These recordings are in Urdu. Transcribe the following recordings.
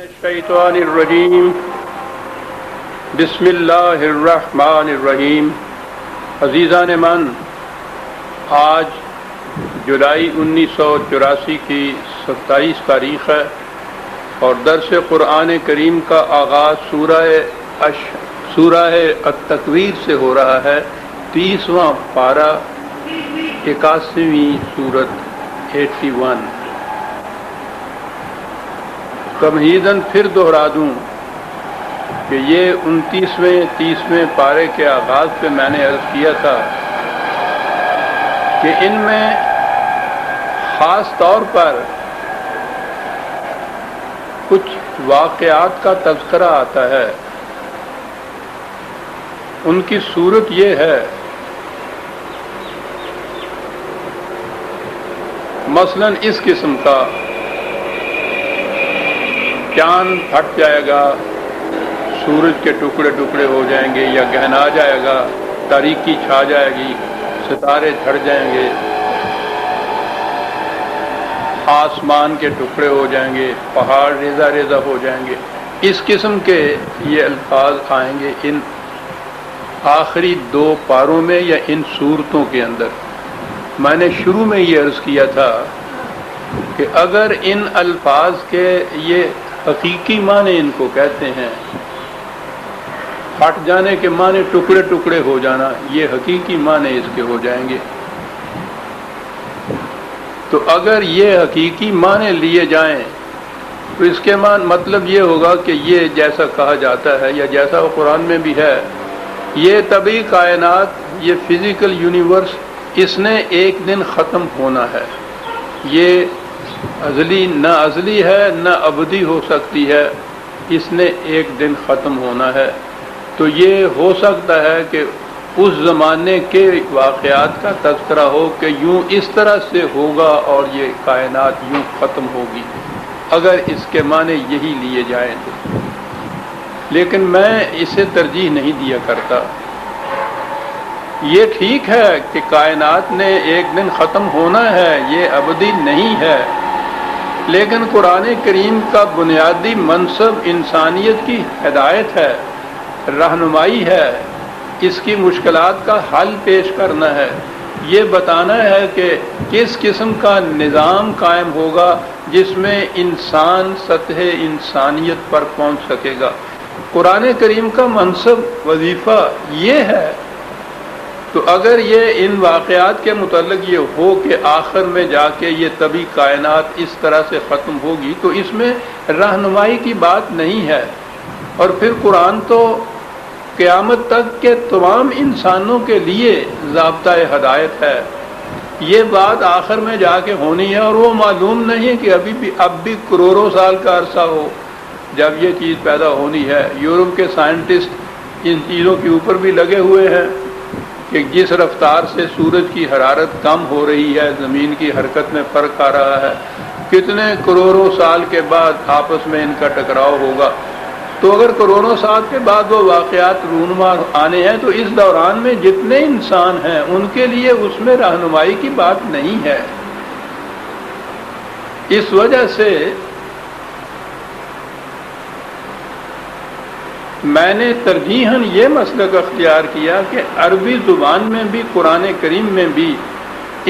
الشیطان الرجیم بسم اللہ الرحمن الرحیم۔ عزیزان من، آج جولائی 1984 کی 27 تاریخ ہے اور درس قرآن کریم کا آغاز سورہ التکویر سے ہو رہا ہے۔ 30واں پارہ، 81ویں سورت 81۔ تمہیداً پھر دہرا دوں کہ یہ 29ویں 30ویں پارے کے آغاز پہ میں نے عرض کیا تھا کہ ان میں خاص طور پر کچھ واقعات کا تذکرہ آتا ہے۔ ان کی صورت یہ ہے، مثلاً اس قسم کا چاند پھٹ جائے گا، سورج کے ٹکڑے ٹکڑے ہو جائیں گے یا گہنا جائے گا، تاریکی چھا جائے گی، ستارے جھڑ جائیں گے، آسمان کے ٹکڑے ہو جائیں گے، پہاڑ ریزہ ریزہ ہو جائیں گے۔ اس قسم کے یہ الفاظ آئیں گے ان آخری 2 پاروں میں یا ان صورتوں کے اندر۔ میں نے شروع میں یہ عرض کیا تھا کہ اگر ان الفاظ کے یہ حقیقی معنی ان کو کہتے ہیں، پھٹ جانے کے معنی ٹکڑے ٹکڑے ہو جانا، یہ حقیقی معنی اس کے ہو جائیں گے۔ تو اگر یہ حقیقی معنی لیے جائیں تو اس کے مطلب یہ ہوگا کہ یہ جیسا کہا جاتا ہے یا جیسا قرآن میں بھی ہے، یہ طبعی کائنات، یہ فزیکل یونیورس، اس نے ایک دن ختم ہونا ہے۔ یہ ازلی نہ ازلی ہے نہ ابدی ہو سکتی ہے، اس نے ایک دن ختم ہونا ہے۔ تو یہ ہو سکتا ہے کہ اس زمانے کے واقعات کا تذکرہ ہو کہ یوں اس طرح سے ہوگا اور یہ کائنات یوں ختم ہوگی، اگر اس کے معنی یہی لیے جائیں تو۔ لیکن میں اسے ترجیح نہیں دیا کرتا۔ یہ ٹھیک ہے کہ کائنات نے ایک دن ختم ہونا ہے، یہ ابدی نہیں ہے، لیکن قرآن کریم کا بنیادی منصب انسانیت کی ہدایت ہے، رہنمائی ہے، اس کی مشکلات کا حل پیش کرنا ہے، یہ بتانا ہے کہ کس قسم کا نظام قائم ہوگا جس میں انسان سطح انسانیت پر پہنچ سکے گا۔ قرآن کریم کا منصب، وظیفہ یہ ہے۔ تو اگر یہ ان واقعات کے متعلق یہ ہو کہ آخر میں جا کے یہ طبعی کائنات اس طرح سے ختم ہوگی، تو اس میں رہنمائی کی بات نہیں ہے۔ اور پھر قرآن تو قیامت تک کے تمام انسانوں کے لیے ضابطۂ ہدایت ہے۔ یہ بات آخر میں جا کے ہونی ہے، اور وہ معلوم نہیں ہے کہ اب بھی کروڑوں سال کا عرصہ ہو جب یہ چیز پیدا ہونی ہے۔ یورپ کے سائنٹسٹ ان چیزوں کے اوپر بھی لگے ہوئے ہیں کہ جس رفتار سے سورج کی حرارت کم ہو رہی ہے، زمین کی حرکت میں فرق آ رہا ہے، کتنے کروڑوں سال کے بعد آپس میں ان کا ٹکراؤ ہوگا۔ تو اگر کروڑوں سال کے بعد وہ واقعات رونما آنے ہیں تو اس دوران میں جتنے انسان ہیں ان کے لیے اس میں رہنمائی کی بات نہیں ہے۔ اس وجہ سے میں نے ترجیحاً یہ مسلک اختیار کیا کہ عربی زبان میں بھی، قرآن کریم میں بھی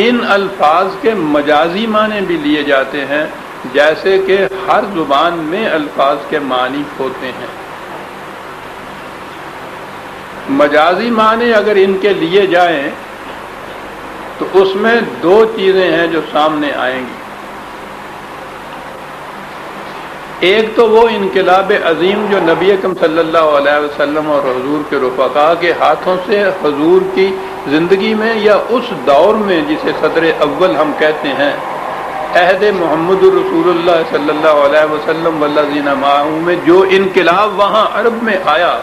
ان الفاظ کے مجازی معنی بھی لیے جاتے ہیں، جیسے کہ ہر زبان میں الفاظ کے معنی ہوتے ہیں۔ مجازی معنی اگر ان کے لیے جائیں تو اس میں 2 چیزیں ہیں جو سامنے آئیں گی۔ ایک تو وہ انقلاب عظیم جو نبی اکرم صلی اللہ علیہ وسلم اور حضور کے رفقا کے ہاتھوں سے حضور کی زندگی میں یا اس دور میں جسے صدر اول ہم کہتے ہیں، عہد محمد رسول اللہ صلی اللہ علیہ وسلم والذین معہ میں جو انقلاب وہاں عرب میں آیا،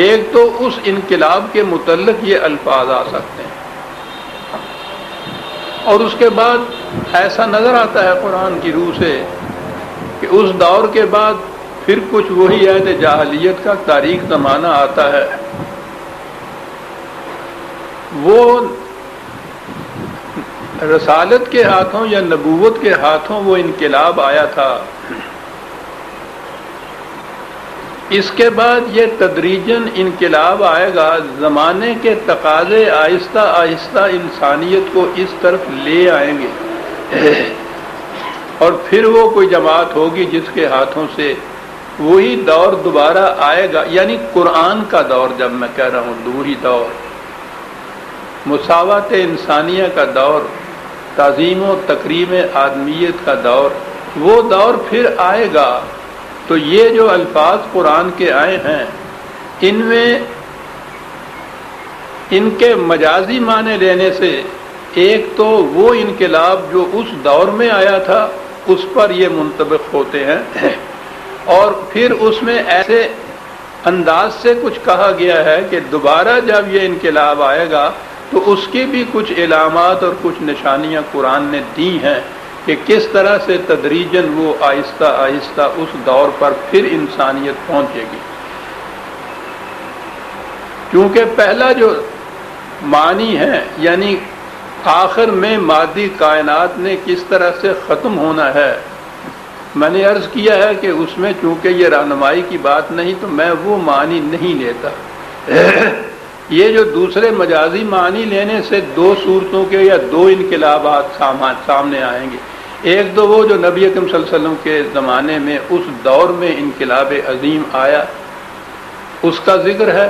ایک تو اس انقلاب کے متعلق یہ الفاظ آ سکتے ہیں۔ اور اس کے بعد ایسا نظر آتا ہے قرآن کی روح سے کہ اس دور کے بعد پھر کچھ وہی عہد جاہلیت کا تاریک زمانہ آتا ہے۔ وہ رسالت کے ہاتھوں یا نبوت کے ہاتھوں وہ انقلاب آیا تھا، اس کے بعد یہ تدریجاً انقلاب آئے گا، زمانے کے تقاضے آہستہ آہستہ انسانیت کو اس طرف لے آئیں گے، اور پھر وہ کوئی جماعت ہوگی جس کے ہاتھوں سے وہی دور دوبارہ آئے گا، یعنی قرآن کا دور، جب میں کہہ رہا ہوں وہی دور، مساوات انسانیہ کا دور، تعظیم و تکریم آدمیت کا دور، وہ دور پھر آئے گا۔ تو یہ جو الفاظ قرآن کے آئے ہیں، ان میں ان کے مجازی معنی لینے سے ایک تو وہ انقلاب جو اس دور میں آیا تھا اس پر یہ منطبق ہوتے ہیں، اور پھر اس میں ایسے انداز سے کچھ کہا گیا ہے کہ دوبارہ جب یہ انقلاب آئے گا تو اس کی بھی کچھ علامات اور کچھ نشانیاں قرآن نے دی ہیں کہ کس طرح سے تدریجاً وہ آہستہ آہستہ اس دور پر پھر انسانیت پہنچے گی۔ کیونکہ پہلا جو معنی ہے، یعنی آخر میں مادی کائنات نے کس طرح سے ختم ہونا ہے، میں نے عرض کیا ہے کہ اس میں چونکہ یہ رہنمائی کی بات نہیں تو میں وہ معنی نہیں لیتا۔ یہ جو دوسرے مجازی معنی لینے سے دو صورتوں کے یا دو انقلابات سامنے آئیں گے، ایک تو وہ جو نبی اکرم صلی اللہ علیہ وسلم کے زمانے میں اس دور میں انقلاب عظیم آیا اس کا ذکر ہے،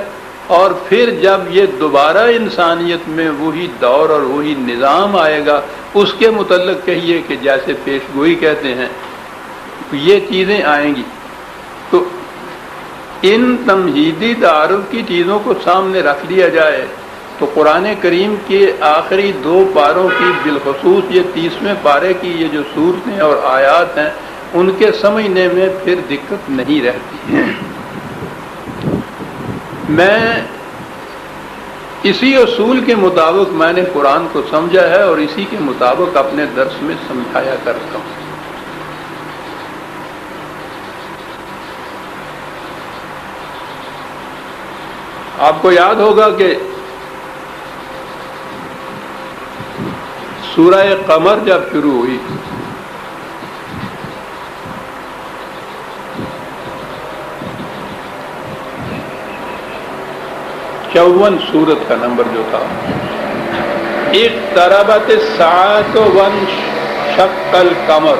اور پھر جب یہ دوبارہ انسانیت میں وہی دور اور وہی نظام آئے گا اس کے متعلق کہیے کہ جیسے پیش گوئی کہتے ہیں یہ چیزیں آئیں گی۔ تو ان تمہیدی تعارف کی چیزوں کو سامنے رکھ لیا جائے تو قرآن کریم کے آخری دو پاروں کی، بالخصوص یہ 30ویں پارے کی یہ جو صورتیں اور آیات ہیں، ان کے سمجھنے میں پھر دقت نہیں رہتی۔ میں اسی اصول کے مطابق میں نے قرآن کو سمجھا ہے اور اسی کے مطابق اپنے درس میں سمجھایا کرتا ہوں۔ آپ کو یاد ہوگا کہ سورہ قمر جب شروع ہوئی چون سورت کا نمبر جو تھا، اقتربت الساعۃ وانشق القمر،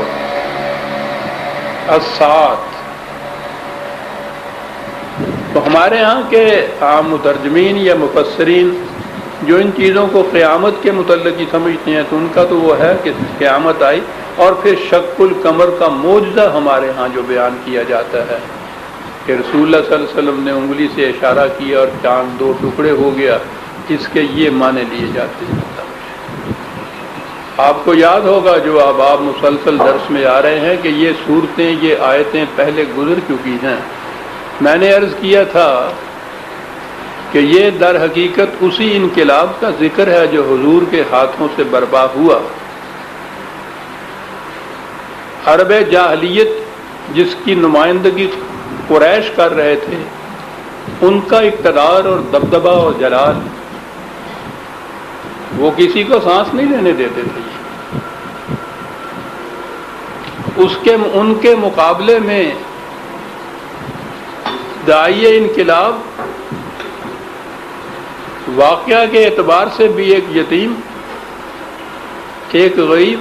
الساعۃ۔ تو ہمارے ہاں کے عام مترجمین یا مفسرین جو ان چیزوں کو قیامت کے متعلق ہی سمجھتے ہیں تو ان کا تو وہ ہے کہ قیامت آئی، اور پھر شق القمر کا معجزہ ہمارے ہاں جو بیان کیا جاتا ہے کہ رسول اللہ صلی اللہ علیہ وسلم نے انگلی سے اشارہ کیا اور چاند دو ٹکڑے ہو گیا، اس کے یہ معنی لیے جاتے ہیں۔ آپ کو یاد ہوگا جو اب آپ مسلسل درس میں آ رہے ہیں کہ یہ صورتیں، یہ آیتیں پہلے گزر چکی ہیں۔ میں نے عرض کیا تھا کہ یہ در حقیقت اسی انقلاب کا ذکر ہے جو حضور کے ہاتھوں سے برپا ہوا۔ عرب جاہلیت جس کی نمائندگی قریش کر رہے تھے، ان کا اقتدار اور دبدبہ اور جلال، وہ کسی کو سانس نہیں لینے دیتے تھے۔ ان کے مقابلے میں داعیہ انقلاب واقعہ کے اعتبار سے بھی ایک یتیم، ایک غریب،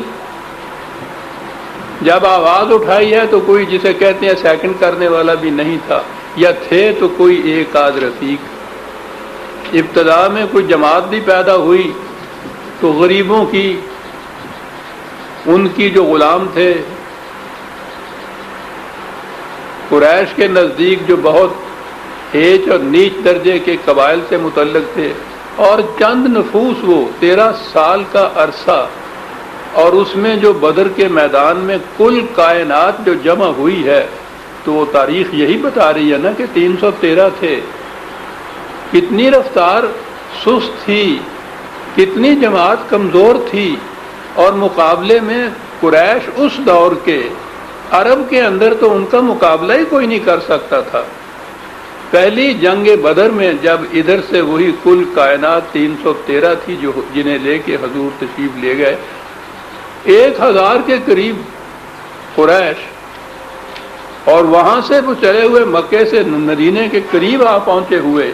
جب آواز اٹھائی ہے تو کوئی جسے کہتے ہیں سیکنڈ کرنے والا بھی نہیں تھا، یا تھے تو کوئی ایک آدھ رفیق۔ ابتدا میں کوئی جماعت بھی پیدا ہوئی تو غریبوں کی، ان کی جو غلام تھے قریش کے نزدیک جو بہت ایچ اور نیچ درجے کے قبائل سے متعلق تھے، اور چند نفوس، وہ 13 سال کا عرصہ، اور اس میں جو بدر کے میدان میں کل کائنات جو جمع ہوئی ہے تو وہ تاریخ یہی بتا رہی ہے نا کہ 313 تھے۔ کتنی رفتار سست تھی، کتنی جماعت کمزور تھی، اور مقابلے میں قریش اس دور کے عرب کے اندر تو ان کا مقابلہ ہی کوئی نہیں کر سکتا تھا۔ پہلی جنگ بدر میں جب ادھر سے وہی کل کائنات 313 تھی جو جنہیں لے کے حضور تشریف لے گئے، 1000 کے قریب قریش، اور وہاں سے وہ چلے ہوئے مکے سے مدینے کے قریب آ پہنچے ہوئے،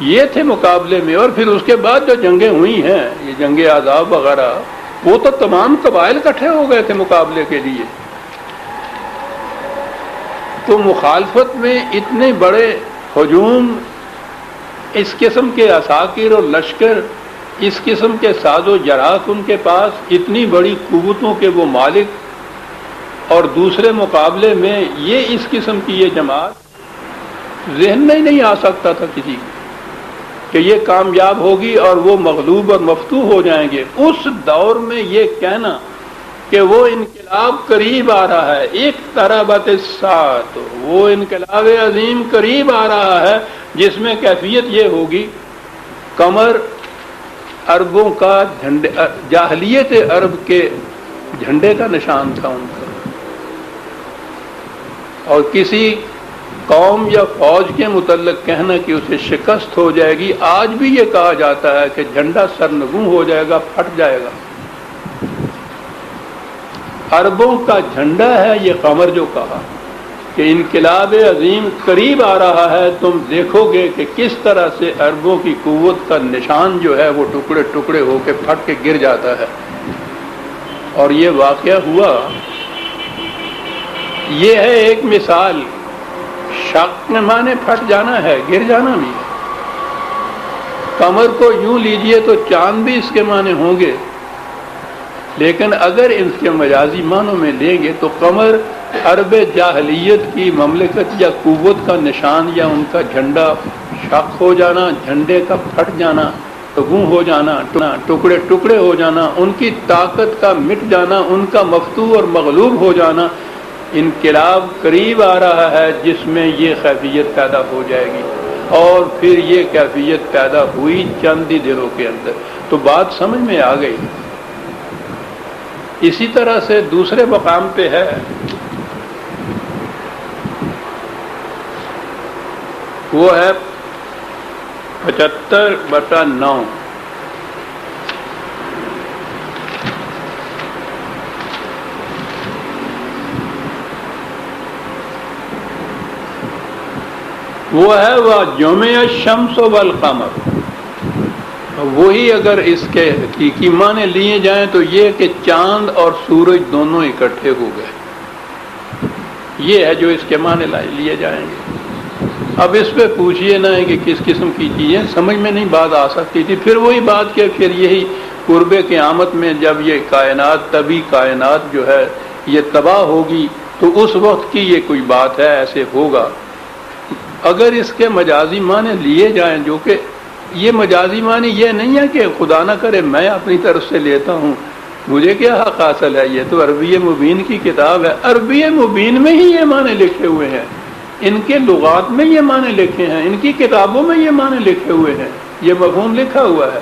یہ تھے مقابلے میں۔ اور پھر اس کے بعد جو جنگیں ہوئی ہیں، یہ جنگ احزاب وغیرہ، وہ تو تمام قبائل اکٹھے ہو گئے تھے مقابلے کے لیے۔ تو مخالفت میں اتنے بڑے ہجوم، اس قسم کے عساکر اور لشکر، اس قسم کے ساز و جراح ان کے پاس، اتنی بڑی قوتوں کے وہ مالک، اور دوسرے مقابلے میں یہ اس قسم کی یہ جماعت، ذہن میں ہی نہیں آ سکتا تھا کسی کو کہ یہ کامیاب ہوگی اور وہ مغلوب اور مفتوح ہو جائیں گے۔ اس دور میں یہ کہنا کہ وہ انقلاب قریب آ رہا ہے، ایک اقتربت الساعۃ، وہ انقلاب عظیم قریب آ رہا ہے، جس میں کیفیت یہ ہوگی، قمر عربوں کا جھنڈے، جاہلیت عرب کے جھنڈے کا نشان تھا ان کا، اور کسی قوم یا فوج کے متعلق کہنا کہ اسے شکست ہو جائے گی، آج بھی یہ کہا جاتا ہے کہ جھنڈا سرنگوں ہو جائے گا، پھٹ جائے گا۔ عربوں کا جھنڈا ہے یہ قمر، جو کہا کہ انقلاب عظیم قریب آ رہا ہے، تم دیکھو گے کہ کس طرح سے عربوں کی قوت کا نشان جو ہے وہ ٹکڑے ٹکڑے ہو کے پھٹ کے گر جاتا ہے۔ اور یہ واقعہ ہوا۔ یہ ہے ایک مثال، شق کے معنی پھٹ جانا ہے، گر جانا بھی ہے۔ قمر کو یوں لیجئے تو چاند بھی اس کے معنی ہوں گے، لیکن اگر ان کے مجازی معنوں میں لیں گے تو قمر عرب جاہلیت کی مملکت یا قوت کا نشان، یا ان کا جھنڈا شق ہو جانا، جھنڈے کا پھٹ جانا، گم ہو جانا، ٹکڑے ٹکڑے ہو جانا، ان کی طاقت کا مٹ جانا، ان کا مفتوح اور مغلوب ہو جانا۔ انقلاب قریب آ رہا ہے جس میں یہ کیفیت پیدا ہو جائے گی، اور پھر یہ کیفیت پیدا ہوئی چند ہی دنوں کے اندر۔ تو بات سمجھ میں آ گئی۔ اسی طرح سے دوسرے مقام پہ ہے، وہ ہے 75/9۔ وہ ہے وَجُمِعَ الشَّمْسُ وَالْقَمَرُ۔ وہی اگر اس کے حقیقی معنی لیے جائیں تو یہ کہ چاند اور سورج دونوں اکٹھے ہو گئے، یہ ہے جو اس کے معنی لیے جائیں گے۔ اب اس پہ پوچھئے نہ ہے کہ کس قسم کی چیزیں سمجھ میں نہیں بات آ سکتی تھی۔ پھر وہی بات کہ پھر یہی قرب قیامت میں جب یہ کائنات، طبی کائنات جو ہے یہ تباہ ہوگی، تو اس وقت کی یہ کوئی بات ہے، ایسے ہوگا۔ اگر اس کے مجازی معنی لیے جائیں، جو کہ یہ مجازی معنی یہ نہیں ہے کہ خدا نہ کرے میں اپنی طرف سے لیتا ہوں، مجھے کیا حق حاصل ہے، یہ تو عربی مبین کی کتاب ہے، عربی مبین میں ہی یہ معنی لکھے ہوئے ہیں، ان کے لغات میں یہ معنی لکھے ہیں، ان کی کتابوں میں یہ معنی لکھے ہوئے ہیں، یہ مفہوم لکھا ہوا ہے۔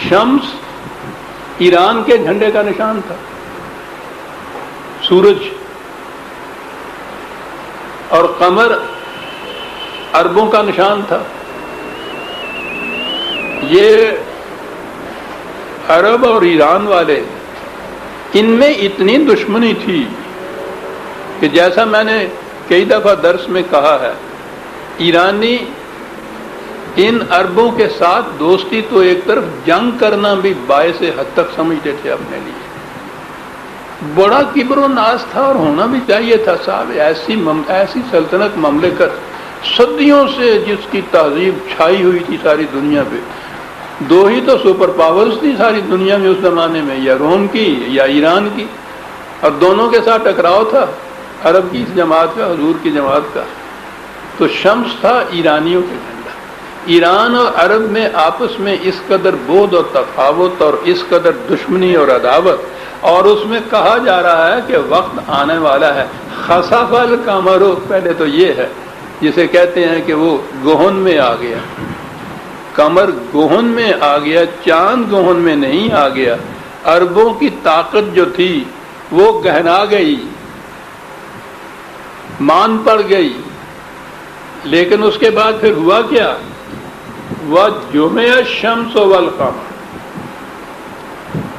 شمس ایران کے جھنڈے کا نشان تھا، سورج، اور قمر عربوں کا نشان تھا۔ یہ عرب اور ایران والے، ان میں اتنی دشمنی تھی کہ جیسا میں نے کئی دفعہ درس میں کہا ہے، ایرانی ان عربوں کے ساتھ دوستی تو ایک طرف، جنگ کرنا بھی باعث حد تک سمجھتے تھے اپنے لیے۔ بڑا کبر و ناز تھا، اور ہونا بھی چاہیے تھا صاحب، ایسی سلطنت، مملکت صدیوں سے جس کی تہذیب چھائی ہوئی تھی ساری دنیا پہ۔ دو ہی تو سپر پاورز تھی ساری دنیا میں اس زمانے میں، یا روم کی یا ایران کی، اور دونوں کے ساتھ ٹکراؤ تھا، عرب کی جماعت کا، حضور کی جماعت کا۔ تو شمس تھا ایرانیوں کے جھنڈا۔ ایران اور عرب میں آپس میں اس قدر بعد اور تفاوت، اور اس قدر دشمنی اور عداوت، اور اس میں کہا جا رہا ہے کہ وقت آنے والا ہے، خسف القمر، پہلے تو یہ ہے جسے کہتے ہیں کہ وہ گہن میں آ گیا، قمر گہن میں آ گیا، چاند گہن میں نہیں آ گیا۔ عربوں کی طاقت جو تھی وہ گہنا گئی، مان پڑ گئی، لیکن اس کے بعد پھر ہوا کیا؟ وَجُمِعَ الشَّمْسُ وَالْقَمَرُ،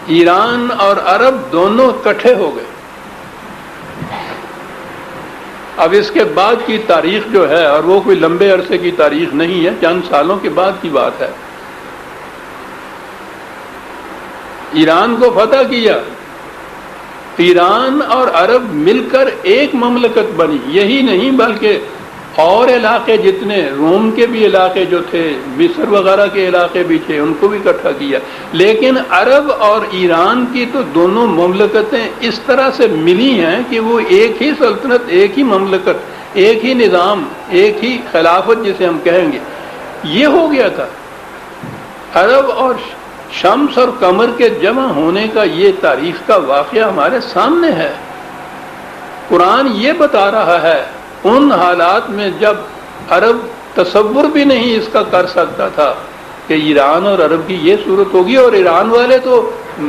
ایران اور عرب دونوں اکٹھے ہو گئے. اب اس کے بعد کی تاریخ جو ہے، اور وہ کوئی لمبے عرصے کی تاریخ نہیں ہے، چند سالوں کے بعد کی بات ہے. ایران کو فتح کیا، ایران اور عرب مل کر ایک مملکت بنی. یہی نہیں بلکہ اور علاقے جتنے روم کے بھی علاقے جو تھے، مصر وغیرہ کے علاقے بھی تھے، ان کو بھی اکٹھا کیا. لیکن عرب اور ایران کی تو دونوں مملکتیں اس طرح سے ملی ہیں کہ وہ ایک ہی سلطنت، ایک ہی مملکت، ایک ہی نظام، ایک ہی خلافت جسے ہم کہیں گے، یہ ہو گیا تھا. عرب اور شمس اور قمر کے جمع ہونے کا یہ تاریخ کا واقعہ ہمارے سامنے ہے. قرآن یہ بتا رہا ہے ان حالات میں جب عرب تصور بھی نہیں اس کا کر سکتا تھا کہ ایران اور عرب کی یہ صورت ہوگی. اور ایران والے تو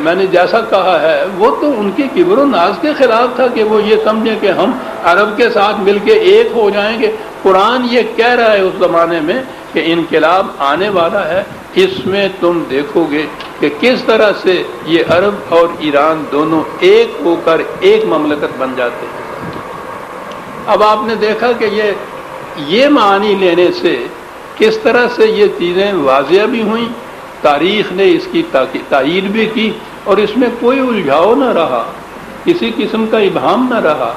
میں نے جیسا کہا ہے وہ تو ان کے کبر و ناز کے خلاف تھا کہ وہ یہ سمجھیں کہ ہم عرب کے ساتھ مل کے ایک ہو جائیں گے. قرآن یہ کہہ رہا ہے اس زمانے میں کہ انقلاب آنے والا ہے. اس میں تم دیکھو گے کہ کس طرح سے یہ عرب اور ایران دونوں ایک ہو کر ایک مملکت بن جاتے ہیں. اب آپ نے دیکھا کہ یہ معنی لینے سے کس طرح سے یہ چیزیں واضح بھی ہوئیں، تاریخ نے اس کی تائید بھی کی، اور اس میں کوئی الجھاؤ نہ رہا، کسی قسم کا ابہام نہ رہا.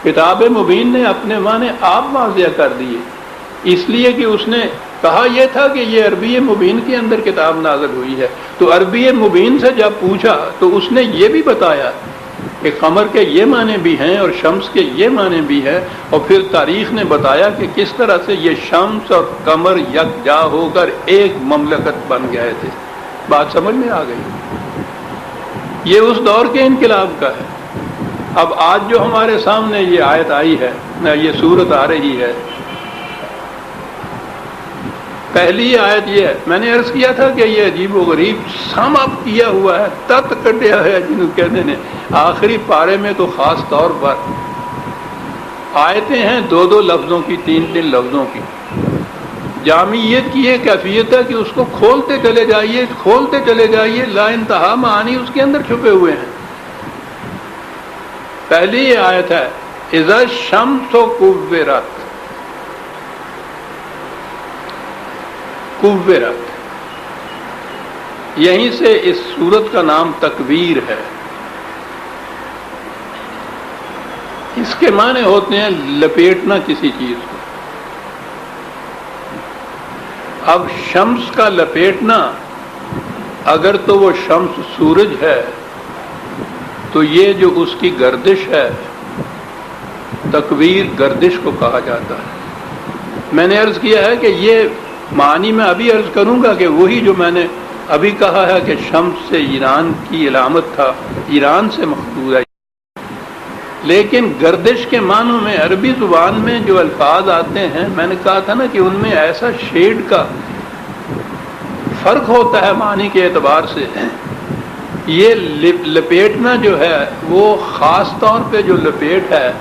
کتاب مبین نے اپنے معنی آپ واضح کر دیے، اس لیے کہ اس نے کہا یہ تھا کہ یہ عربی مبین کے اندر کتاب نازل ہوئی ہے. تو عربی مبین سے جب پوچھا تو اس نے یہ بھی بتایا کہ قمر کے یہ معنی بھی ہیں اور شمس کے یہ معنی بھی ہے. اور پھر تاریخ نے بتایا کہ کس طرح سے یہ شمس اور قمر یکجا ہو کر ایک مملکت بن گئے تھے. بات سمجھ میں آ گئی؟ یہ اس دور کے انقلاب کا ہے. اب آج جو ہمارے سامنے یہ آیت آئی ہے، یہ صورت آ رہی ہے، پہلی آیت یہ ہے، میں نے عرض کیا تھا کہ یہ عجیب و غریب سم اپ کیا ہوا ہے، تت کٹیا ہے جنہوں کہتے ہیں. آخری پارے میں تو خاص طور پر آیتیں ہیں دو دو لفظوں کی، تین تین لفظوں کی. جامعیت کی یہ کیفیت ہے کہ اس کو کھولتے چلے جائیے، کھولتے چلے جائیے، لا انتہا معانی اس کے اندر چھپے ہوئے ہیں. پہلی یہ آیت ہے اذا الشمس کورت، کورت، یہیں سے اس سورت کا نام تکویر ہے. اس کے معنی ہوتے ہیں لپیٹنا کسی چیز کو. اب شمس کا لپیٹنا، اگر تو وہ شمس سورج ہے تو یہ جو اس کی گردش ہے، تکویر گردش کو کہا جاتا ہے. میں نے عرض کیا ہے کہ یہ معنی میں ابھی عرض کروں گا کہ وہی جو میں نے ابھی کہا ہے کہ شمس سے ایران کی علامت تھا، ایران سے مخصوص ہے. لیکن گردش کے معنوں میں عربی زبان میں جو الفاظ آتے ہیں، میں نے کہا تھا نا کہ ان میں ایسا شیڈ کا فرق ہوتا ہے معنی کے اعتبار سے. یہ لپیٹنا جو ہے وہ خاص طور پہ جو لپیٹ ہے،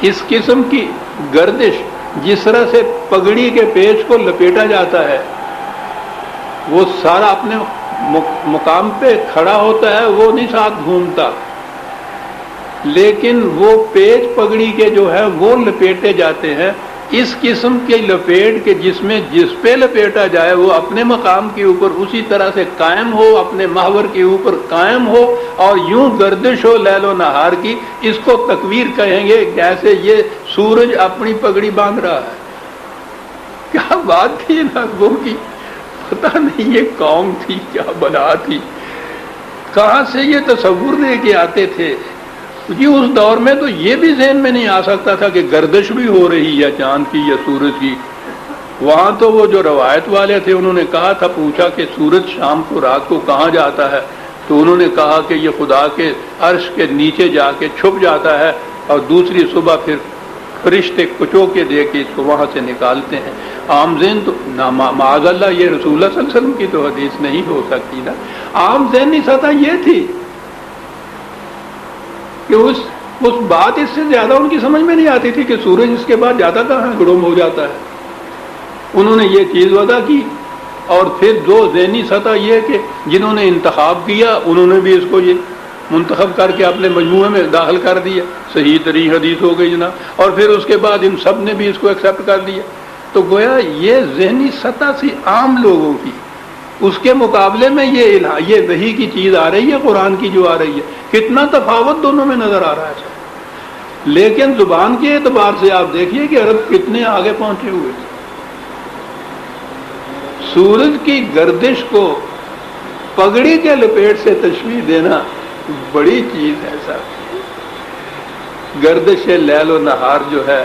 اس قسم کی گردش جس طرح سے پگڑی کے پیچ کو لپیٹا جاتا ہے، وہ سارا اپنے مقام پہ کھڑا ہوتا ہے، وہ نہیں ساتھ گھومتا، لیکن وہ پیچ پگڑی کے جو ہے وہ لپیٹے جاتے ہیں. اس قسم کے لپیٹ کے جس میں جس پہ لپیٹا جائے وہ اپنے مقام کے اوپر اسی طرح سے قائم ہو، اپنے محور کے اوپر قائم ہو، اور یوں گردش ہو لیل و نہار کی. اس کو تکویر کہیں گے. جیسے یہ سورج اپنی پگڑی باندھ رہا ہے. کیا بات تھی ناگوں کی، پتہ نہیں یہ قوم تھی کیا بلا تھی، کہاں سے یہ تصور لے کے آتے تھے. جی اس دور میں تو یہ بھی ذہن میں نہیں آ سکتا تھا کہ گردش بھی ہو رہی ہے چاند کی یا سورج کی. وہاں تو وہ جو روایت والے تھے انہوں نے کہا تھا، پوچھا کہ سورج شام کو رات کو کہاں جاتا ہے، تو انہوں نے کہا کہ یہ خدا کے عرش کے نیچے جا کے چھپ جاتا ہے، اور دوسری صبح پھر فرشتے کچو کے دے کے اس کو وہاں سے نکالتے ہیں. عام ذہن تو معاذ اللہ یہ رسول اللہ صلی اللہ علیہ وسلم کی تو حدیث نہیں ہو سکتی نا. عام ذہنی سطح یہ تھی کہ اس بات اس سے زیادہ ان کی سمجھ میں نہیں آتی تھی کہ سورج اس کے بعد جاتا کہاں ہے، غروب ہو جاتا ہے. انہوں نے یہ چیز وضع کی اور پھر جو ذہنی سطح یہ کہ جنہوں نے انتخاب کیا انہوں نے بھی اس کو یہ منتخب کر کے اپنے مجموعے میں داخل کر دیا، صحیح ترین حدیث ہو گئی جناب، اور پھر اس کے بعد ان سب نے بھی اس کو ایکسیپٹ کر دیا. تو گویا یہ ذہنی سطح سی عام لوگوں کی، اس کے مقابلے میں یہ وحی کی چیز آ رہی ہے، قرآن کی جو آ رہی ہے، کتنا تفاوت دونوں میں نظر آ رہا ہے. لیکن زبان کے اعتبار سے آپ دیکھیے کہ عرب کتنے آگے پہنچے ہوئے تھے. سورج کی گردش کو پگڑی کے لپیٹ سے تشبیہ دینا بڑی چیز ہے صاحب. گردش لیل و نہار جو ہے،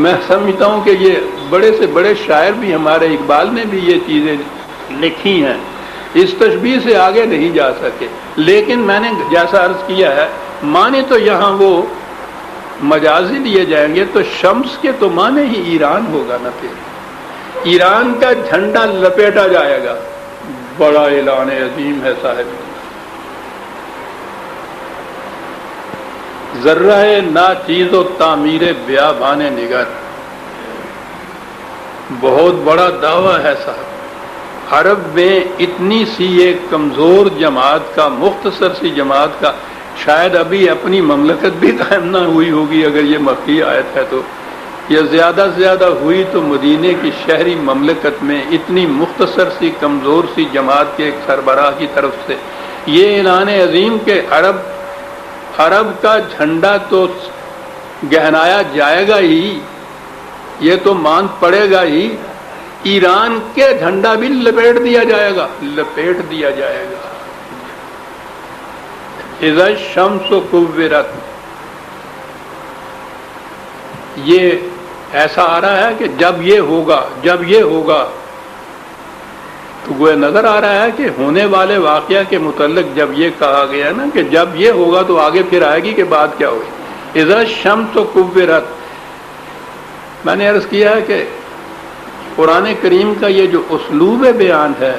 میں سمجھتا ہوں کہ یہ بڑے سے بڑے شاعر بھی، ہمارے اقبال نے بھی یہ چیزیں لکھی ہیں، اس تشبیہ سے آگے نہیں جا سکے. لیکن میں نے جیسا عرض کیا ہے، معنی تو یہاں وہ مجازی لیے جائیں گے تو شمس کے تو معنی ہی ایران ہوگا نا. پھر ایران کا جھنڈا لپیٹا جائے گا. بڑا اعلان عظیم ہے صاحب. ذرہ ناچیز و تعمیر بیابان نگر، بہت بڑا دعویٰ ہے صاحب. عرب میں اتنی سی ایک کمزور جماعت کا، مختصر سی جماعت کا، شاید ابھی اپنی مملکت بھی قائم نہ ہوئی ہوگی اگر یہ مکی آیت ہے تو، یا زیادہ سے زیادہ ہوئی تو مدینے کی شہری مملکت میں اتنی مختصر سی کمزور سی جماعت کے ایک سربراہ کی طرف سے یہ اعلان عظیم کہ عرب کا جھنڈا تو گہنایا جائے گا ہی، یہ تو مان پڑے گا ہی، ایران کے جھنڈا بھی لپیٹ دیا جائے گا، لپیٹ دیا جائے گا. اذا الشمس کورت، یہ ایسا آ رہا ہے کہ جب یہ ہوگا تو وہ نظر آ رہا ہے کہ ہونے والے واقعہ کے متعلق جب یہ کہا گیا نا کہ جب یہ ہوگا تو آگے پھر آئے گی کہ بات کیا ہوئی. اذا الشمس کورت، میں نے عرض کیا ہے کہ قرآن کریم کا یہ جو اسلوب بیان ہے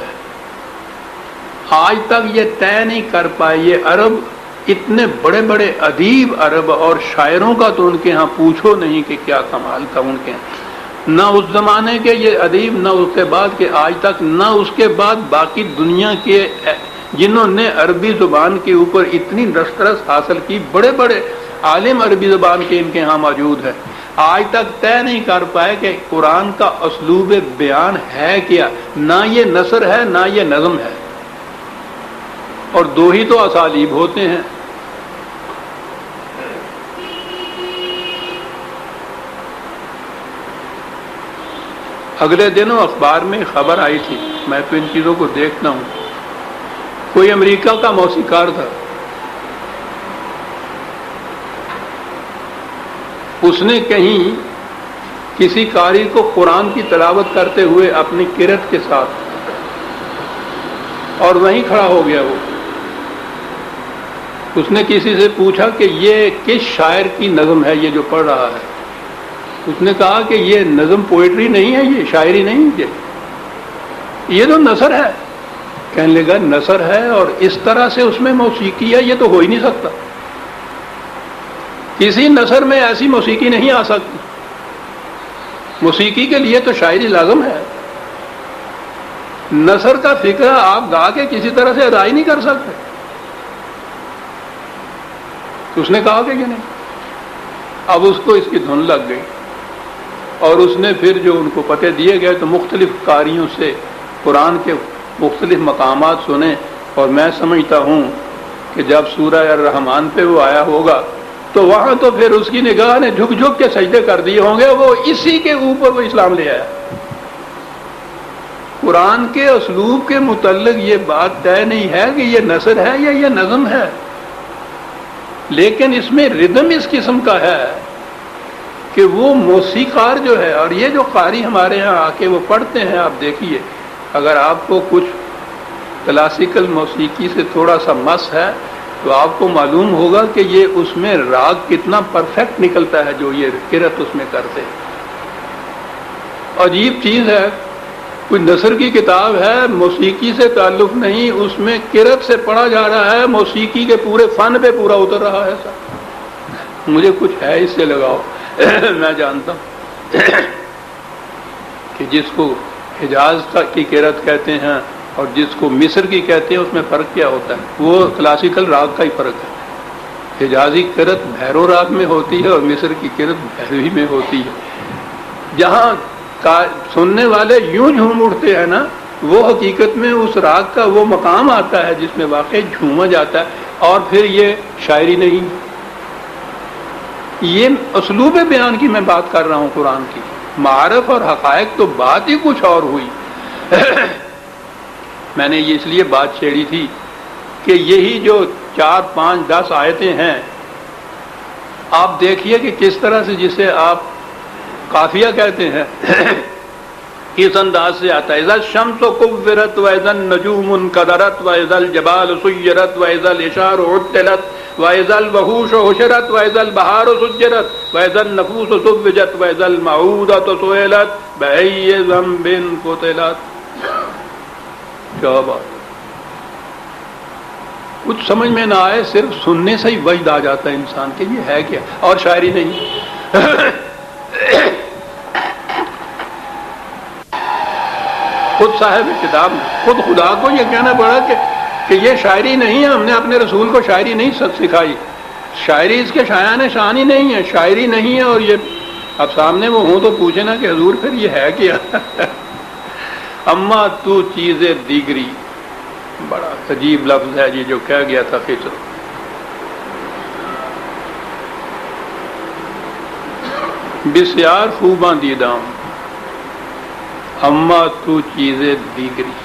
آج تک یہ طے نہیں کر پائے. یہ عرب اتنے بڑے بڑے ادیب عرب اور شاعروں کا تو ان کے ہاں پوچھو نہیں کہ کیا کمال تھا ان کے، نہ اس زمانے کے یہ ادیب، نہ اس کے بعد کے آج تک، نہ اس کے بعد باقی دنیا کے جنہوں نے عربی زبان کے اوپر اتنی دسترس حاصل کی، بڑے بڑے عالم عربی زبان کے ان کے ہاں موجود ہیں. آج تک طے نہیں کر پائے کہ قرآن کا اسلوب بیان ہے کیا، نہ یہ نثر ہے نہ یہ نظم ہے، اور دو ہی تو اسالیب ہوتے ہیں. اگلے دنوں اخبار میں خبر آئی تھی، میں تو ان چیزوں کو دیکھتا ہوں، کوئی امریکہ کا موسیقار تھا، اس نے کہیں کسی قاری کو قرآن کی تلاوت کرتے ہوئے اپنی قرت کے ساتھ، اور وہیں کھڑا ہو گیا وہ. اس نے کسی سے پوچھا کہ یہ کس شاعر کی نظم ہے یہ جو پڑھ رہا ہے؟ اس نے کہا کہ یہ نظم پوئٹری نہیں ہے، یہ شاعری نہیں ہے، یہ تو نثر ہے. کہنے لگا نثر ہے اور اس طرح سے اس میں موسیقی ہے، یہ تو ہو ہی نہیں سکتا، کسی نثر میں ایسی موسیقی نہیں آ سکتی، موسیقی کے لیے تو شاعری لازم ہے، نثر کا فکرہ آپ گا کے کسی طرح سے ادا ہی نہیں کر سکتے. اس نے کہا کہ نہیں. اب اس کو اس کی دھن لگ گئی اور اس نے پھر جو ان کو پتے دیے گئے تو مختلف قاریوں سے قرآن کے مختلف مقامات سنے، اور میں سمجھتا ہوں کہ جب سورہ الرحمن پہ وہ آیا ہوگا تو وہاں تو پھر اس کی نگاہ نے جھک جھک کے سجدے کر دیے ہوں گے، وہ اسی کے اوپر وہ اسلام لے آیا. قرآن کے اسلوب کے متعلق یہ بات طے نہیں ہے کہ یہ نثر ہے یا یہ نظم ہے، لیکن اس میں ردم اس قسم کا ہے کہ وہ موسیقار جو ہے، اور یہ جو قاری ہمارے ہاں آ کے وہ پڑھتے ہیں، آپ دیکھیے اگر آپ کو کچھ کلاسیکل موسیقی سے تھوڑا سا مس ہے تو آپ کو معلوم ہوگا کہ یہ اس میں راگ کتنا پرفیکٹ نکلتا ہے جو یہ قرت اس میں کرتے ہیں. عجیب چیز ہے، کوئی نثر کی کتاب ہے، موسیقی سے تعلق نہیں، اس میں قرت سے پڑھا جا رہا ہے، موسیقی کے پورے فن پہ پورا اتر رہا ہے. مجھے کچھ ہے اس سے لگاؤ. میں جانتا ہوں کہ جس کو حجاز کی قرت کہتے ہیں اور جس کو مصر کی کہتے ہیں، اس میں فرق کیا ہوتا ہے؟ وہ کلاسیکل راگ کا ہی فرق ہے۔ حجازی قرت بھیرو راگ میں ہوتی ہے اور مصر کی قرت بھیروی میں ہوتی ہے۔ جہاں سننے والے یوں جھوم اٹھتے ہیں نا، وہ حقیقت میں اس راگ کا وہ مقام آتا ہے جس میں واقعی جھوما جاتا ہے، اور پھر یہ شاعری نہیں، یہ اسلوب بیان کی میں بات کر رہا ہوں قرآن کی۔ معارف اور حقائق تو بات ہی کچھ اور ہوئی۔ میں نے یہ اس لیے بات چھیڑی تھی کہ یہی جو 4 5 10 آیتیں ہیں، آپ دیکھیے کہ کس طرح سے جسے آپ قافیہ کہتے ہیں اس انداز سے آتا ہے۔ اذا الشمس كورت واذا النجوم انكدرت واذا الجبال سيرت واذا العشار عطلت واذا الوحوش حشرت واذا البحار سجرت واذا النفوس زوجت واذا الموءودة سئلت بأي ذنب قتلت۔ کیا بات، کچھ سمجھ میں نہ آئے، صرف سننے سے ہی وجد آ جاتا ہے انسان کے یہ ہے کیا، اور شاعری نہیں۔ خود صاحب کتاب نے، خود خدا کو یہ کہنا پڑا کہ یہ شاعری نہیں ہے، ہم نے اپنے رسول کو شاعری نہیں سکھائی، شاعری اس کے شایان شان ہی نہیں ہے، شاعری نہیں ہے۔ اور یہ اب سامنے وہ ہوں تو پوچھے نا کہ حضور پھر یہ ہے کیا؟ اما تو چیزیں دیگری، بڑا عجیب لفظ ہے یہ جو کہہ گیا تھا خضر۔ بسیار خوباں دیدام اما تو چیزیں دیگری،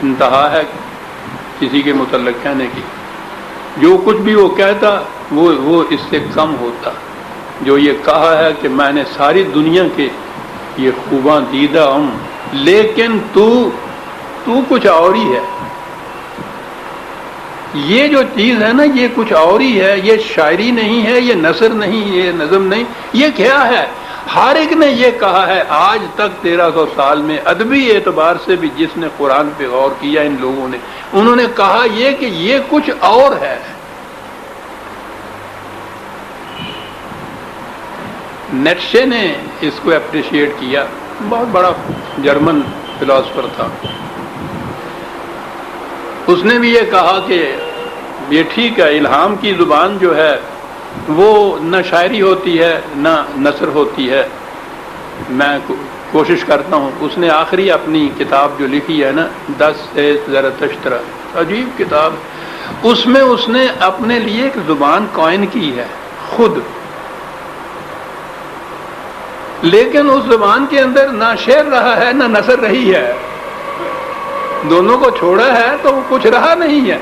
انتہا ہے کسی کے متعلق کہنے کی، جو کچھ بھی وہ کہتا وہ اس سے کم ہوتا۔ جو یہ کہا ہے کہ میں نے ساری دنیا کے یہ خوباں دیدہ ہوں، لیکن تو کچھ اور ہی ہے، یہ جو چیز ہے نا یہ کچھ اور ہی ہے، یہ شاعری نہیں ہے، یہ نثر نہیں، یہ نظم نہیں، یہ کیا ہے؟ ہر ایک نے یہ کہا ہے آج تک 1300 سال میں، ادبی اعتبار سے بھی جس نے قرآن پہ غور کیا ان لوگوں نے، انہوں نے کہا یہ کہ یہ کچھ اور ہے۔ نیٹشے نے اس کو اپریشیٹ کیا، بہت بڑا جرمن فلاسفر تھا، اس نے بھی یہ کہا کہ یہ ٹھیک ہے، الہام کی زبان جو ہے وہ نہ شاعری ہوتی ہے نہ نثر ہوتی ہے، میں کوشش کرتا ہوں۔ اس نے آخری اپنی کتاب جو لکھی ہے نا 10 سے زرتشترا، عجیب کتاب، اس میں اس نے اپنے لیے ایک زبان قائم کی ہے خود، لیکن اس زبان کے اندر نہ شعر رہا ہے نہ نثر رہی ہے، دونوں کو چھوڑا ہے تو وہ کچھ رہا نہیں ہے۔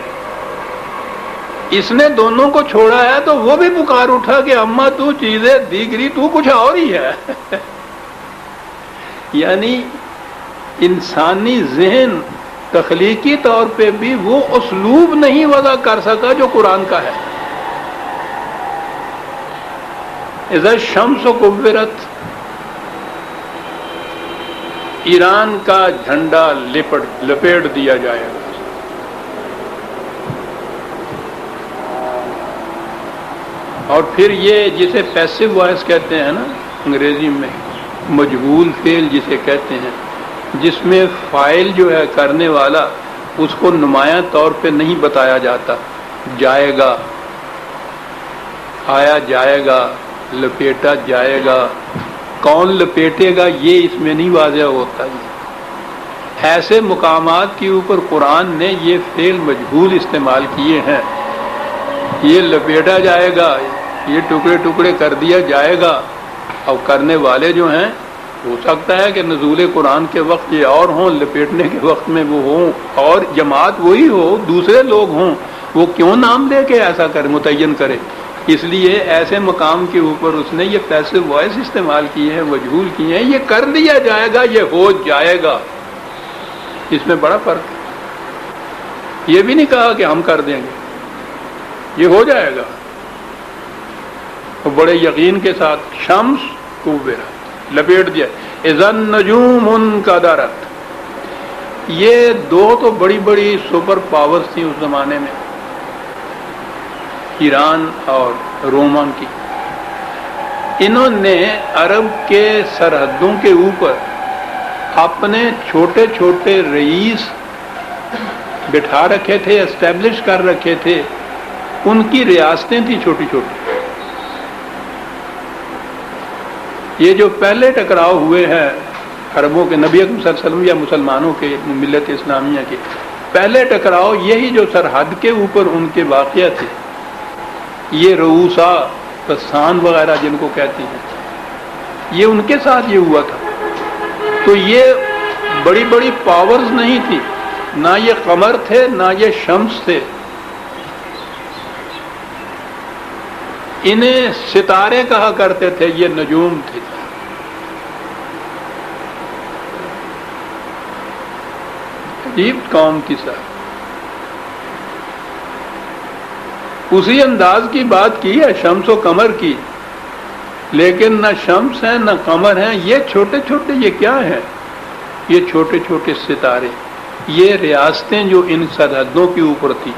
اس نے دونوں کو چھوڑا ہے تو وہ بھی پکار اٹھا کہ اما تو چیزیں دیگری، تو کچھ اور ہی ہے۔ یعنی انسانی ذہن تخلیقی طور پہ بھی وہ اسلوب نہیں وضع کر سکا جو قرآن کا ہے۔ اذا الشمس کورت، ایران کا جھنڈا لپیٹ دیا جائے گا، اور پھر یہ جسے پیسو وائس کہتے ہیں نا انگریزی میں، مجہول فعل جسے کہتے ہیں، جس میں فاعل جو ہے کرنے والا اس کو نمایاں طور پہ نہیں بتایا جاتا، جائے گا، آیا جائے گا، لپیٹا جائے گا، کون لپیٹے گا یہ اس میں نہیں واضح ہوتا۔ ایسے مقامات کے اوپر قرآن نے یہ فعل مجہول استعمال کیے ہیں، یہ لپیٹا جائے گا، یہ ٹکڑے ٹکڑے کر دیا جائے گا، اور کرنے والے جو ہیں ہو سکتا ہے کہ نزول قرآن کے وقت یہ اور ہوں، لپیٹنے کے وقت میں وہ ہوں، اور جماعت وہی ہو، دوسرے لوگ ہوں، وہ کیوں نام لے کے ایسا متعین کرے؟ اس لیے ایسے مقام کے اوپر اس نے یہ پیسو وائس استعمال کیے ہیں، مجہول کیے ہیں، یہ کر دیا جائے گا، یہ ہو جائے گا، اس میں بڑا فرق ہے۔ یہ بھی نہیں کہا کہ ہم کر دیں گے، یہ ہو جائے گا، بڑے یقین کے ساتھ۔ شمس کوبرت، لپیٹ دیا، اذا النجوم انکدرت، یہ دو تو بڑی بڑی سپر پاورز تھیں اس زمانے میں، ایران اور رومان کی، انہوں نے عرب کے سرحدوں کے اوپر اپنے چھوٹے چھوٹے رئیس بٹھا رکھے تھے، اسٹیبلش کر رکھے تھے، ان کی ریاستیں تھیں چھوٹی چھوٹی۔ یہ جو پہلے ٹکراؤ ہوئے ہیں عربوں کے، نبی اکرم صلی اللہ علیہ وسلم یا مسلمانوں کے، ملت اسلامیہ کے پہلے ٹکراؤ، یہی جو سرحد کے اوپر ان کے واقعہ تھے، یہ رؤوسا غسان وغیرہ جن کو کہتے ہیں، یہ ان کے ساتھ یہ ہوا تھا۔ تو یہ بڑی بڑی پاورز نہیں تھی، نہ یہ قمر تھے نہ یہ شمس تھے، انہیں ستارے کہا کرتے تھے، یہ نجوم تھے۔ عجیب قوم کی سر، اسی انداز کی بات کی ہے شمس و قمر کی، لیکن نہ شمس ہیں نہ قمر ہیں، یہ چھوٹے چھوٹے، یہ کیا ہیں؟ یہ چھوٹے چھوٹے ستارے، یہ ریاستیں جو ان سرحدوں کے اوپر تھی۔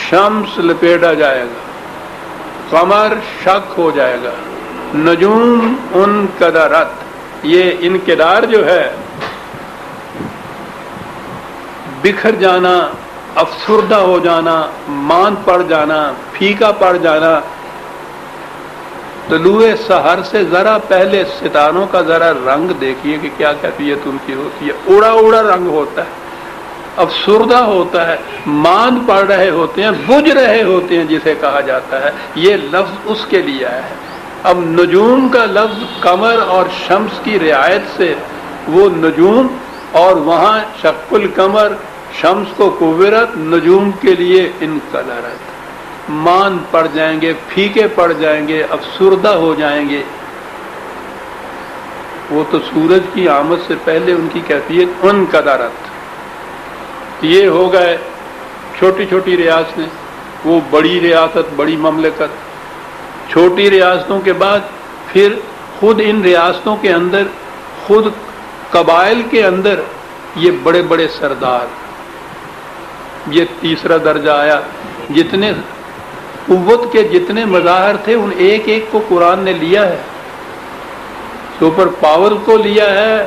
شمس لپیٹا جائے گا، قمر شک ہو جائے گا، نجوم ان قدرت، یہ انقدار جو ہے، بکھر جانا، افسردہ ہو جانا، مان پڑ جانا، پھیکا پڑ جانا۔ طلوع سحر سے ذرا پہلے ستاروں کا ذرا رنگ دیکھیے کہ کیا کیفیت ان کی ہوتی ہے، اڑا اڑا رنگ ہوتا ہے، افسردہ ہوتا ہے، مان پڑ رہے ہوتے ہیں، بجھ رہے ہوتے ہیں جسے کہا جاتا ہے، یہ لفظ اس کے لیے آیا ہے۔ اب نجوم کا لفظ قمر اور شمس کی رعایت سے وہ نجوم، اور وہاں شق القمر، شمس کو کوبرت، نجوم کے لیے انقلرت، مان پڑ جائیں گے، پھیکے پڑ جائیں گے، افسردہ ہو جائیں گے۔ وہ تو سورج کی آمد سے پہلے ان کی کیفیت انقدرت۔ یہ ہو گئے چھوٹی چھوٹی ریاستیں، وہ بڑی ریاست، بڑی مملکت۔ چھوٹی ریاستوں کے بعد پھر خود ان ریاستوں کے اندر، خود قبائل کے اندر یہ بڑے بڑے سردار، یہ تیسرا درجہ آیا۔ جتنے قوت کے جتنے مظاہر تھے، ان ایک ایک کو قرآن نے لیا ہے، سپر پاور کو لیا ہے۔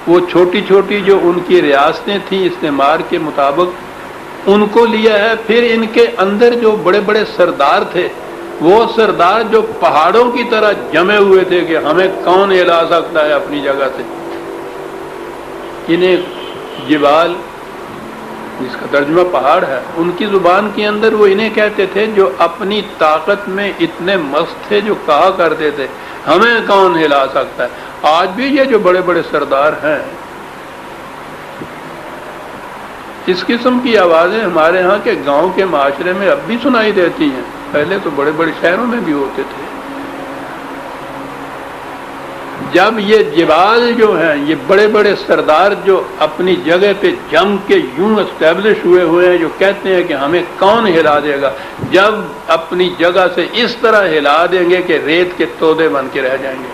وہ چھوٹی چھوٹی جو ان کی ریاستیں تھیں استعمار کے مطابق، ان کو لیا ہے۔ پھر ان کے اندر جو بڑے بڑے سردار تھے، وہ سردار جو پہاڑوں کی طرح جمے ہوئے تھے کہ ہمیں کون ہلا سکتا ہے اپنی جگہ سے، انہیں جبال، جس کا ترجمہ پہاڑ ہے، ان کی زبان کے اندر وہ انہیں کہتے تھے جو اپنی طاقت میں اتنے مست تھے، جو کہا کرتے تھے ہمیں کون ہلا سکتا ہے۔ آج بھی یہ جو بڑے بڑے سردار ہیں، اس قسم کی آوازیں ہمارے ہاں کے گاؤں کے معاشرے میں اب بھی سنائی دیتی ہیں، پہلے تو بڑے بڑے شہروں میں بھی ہوتے تھے۔ جب یہ جبال جو ہیں، یہ بڑے بڑے سردار جو اپنی جگہ پہ جم کے یوں اسٹیبلش ہوئے ہیں، جو کہتے ہیں کہ ہمیں کون ہلا دے گا، جب اپنی جگہ سے اس طرح ہلا دیں گے کہ ریت کے تودے بن کے رہ جائیں گے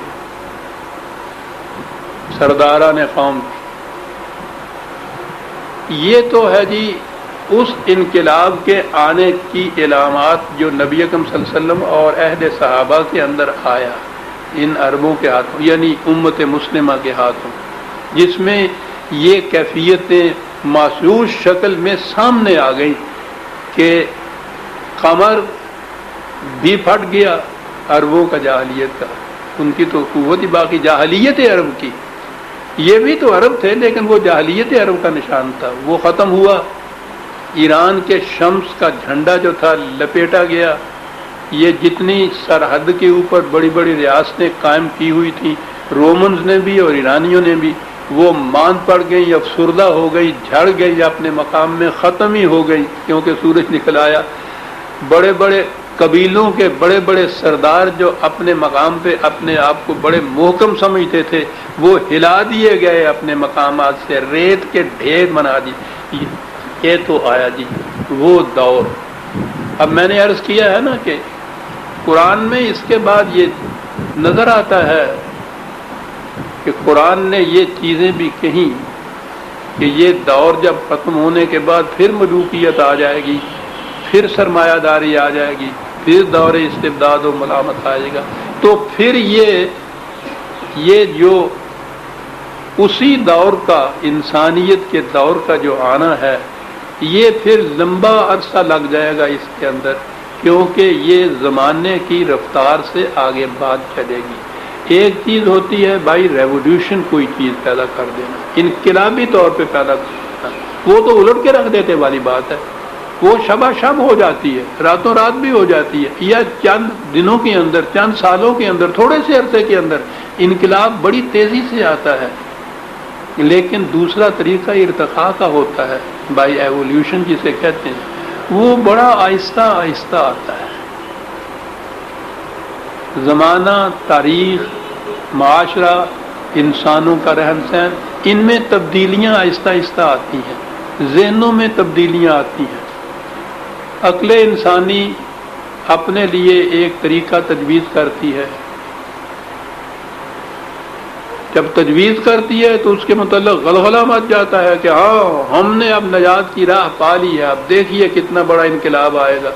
سرداران قوم۔ یہ تو ہے جی اس انقلاب کے آنے کی علامات جو نبی اکرم صلی اللہ علیہ وسلم اور عہد صحابہ کے اندر آیا، ان عربوں کے ہاتھوں، یعنی امت مسلمہ کے ہاتھوں، جس میں یہ کیفیتیں محسوس شکل میں سامنے آ گئیں کہ قمر بھی پھٹ گیا عربوں کا، جاہلیت کا، ان کی تو قوت ہی باقی، جاہلیت عرب کی، یہ بھی تو عرب تھے لیکن وہ جاہلیت عرب کا نشان تھا، وہ ختم ہوا۔ ایران کے شمس کا جھنڈا جو تھا لپیٹا گیا۔ یہ جتنی سرحد کے اوپر بڑی بڑی ریاستیں قائم کی ہوئی تھیں، رومنز نے بھی اور ایرانیوں نے بھی، وہ مان پڑ گئی، افسردہ ہو گئی، جھڑ گئی، اپنے مقام میں ختم ہی ہو گئی، کیونکہ سورج نکل آیا۔ بڑے بڑے قبیلوں کے بڑے بڑے سردار جو اپنے مقام پہ اپنے آپ کو بڑے محکم سمجھتے تھے، وہ ہلا دیے گئے اپنے مقامات سے، ریت کے ڈھیر بنا دی۔ یہ تو آیا جی وہ دور۔ اب میں نے عرض کیا ہے نا کہ قرآن میں اس کے بعد یہ نظر آتا ہے کہ قرآن نے یہ چیزیں بھی کہیں کہ یہ دور جب ختم ہونے کے بعد پھر ملوکیت آ جائے گی، پھر سرمایہ داری آ جائے گی، پھر دور استبداد و ملامت آئے گا، تو پھر یہ جو اسی دور کا، انسانیت کے دور کا جو آنا ہے، یہ پھر لمبا عرصہ لگ جائے گا اس کے اندر، کیونکہ یہ زمانے کی رفتار سے آگے بات چلے گی۔ ایک چیز ہوتی ہے بھائی ریولیوشن، کوئی چیز پیدا کر دینا، انقلابی طور پہ پیدا کرنا، وہ تو الٹ کے رکھ دیتے والی بات ہے، وہ شبہ شب ہو جاتی ہے، راتوں رات بھی ہو جاتی ہے، یا چند دنوں کے اندر، چند سالوں کے اندر، تھوڑے سے عرصے کے اندر انقلاب بڑی تیزی سے آتا ہے۔ لیکن دوسرا طریقہ ارتقاء کا ہوتا ہے، بائی ایولیوشن جسے کہتے ہیں، وہ بڑا آہستہ آہستہ آتا ہے۔ زمانہ، تاریخ، معاشرہ، انسانوں کا رہن سہن، ان میں تبدیلیاں آہستہ آہستہ آتی ہیں، ذہنوں میں تبدیلیاں آتی ہیں۔ عقل انسانی اپنے لیے ایک طریقہ تجویز کرتی ہے، جب تجویز کرتی ہے تو اس کے متعلق غلغلہ مچ جاتا ہے کہ ہاں ہم نے اب نجات کی راہ پا لی ہے، اب دیکھیے کتنا بڑا انقلاب آئے گا۔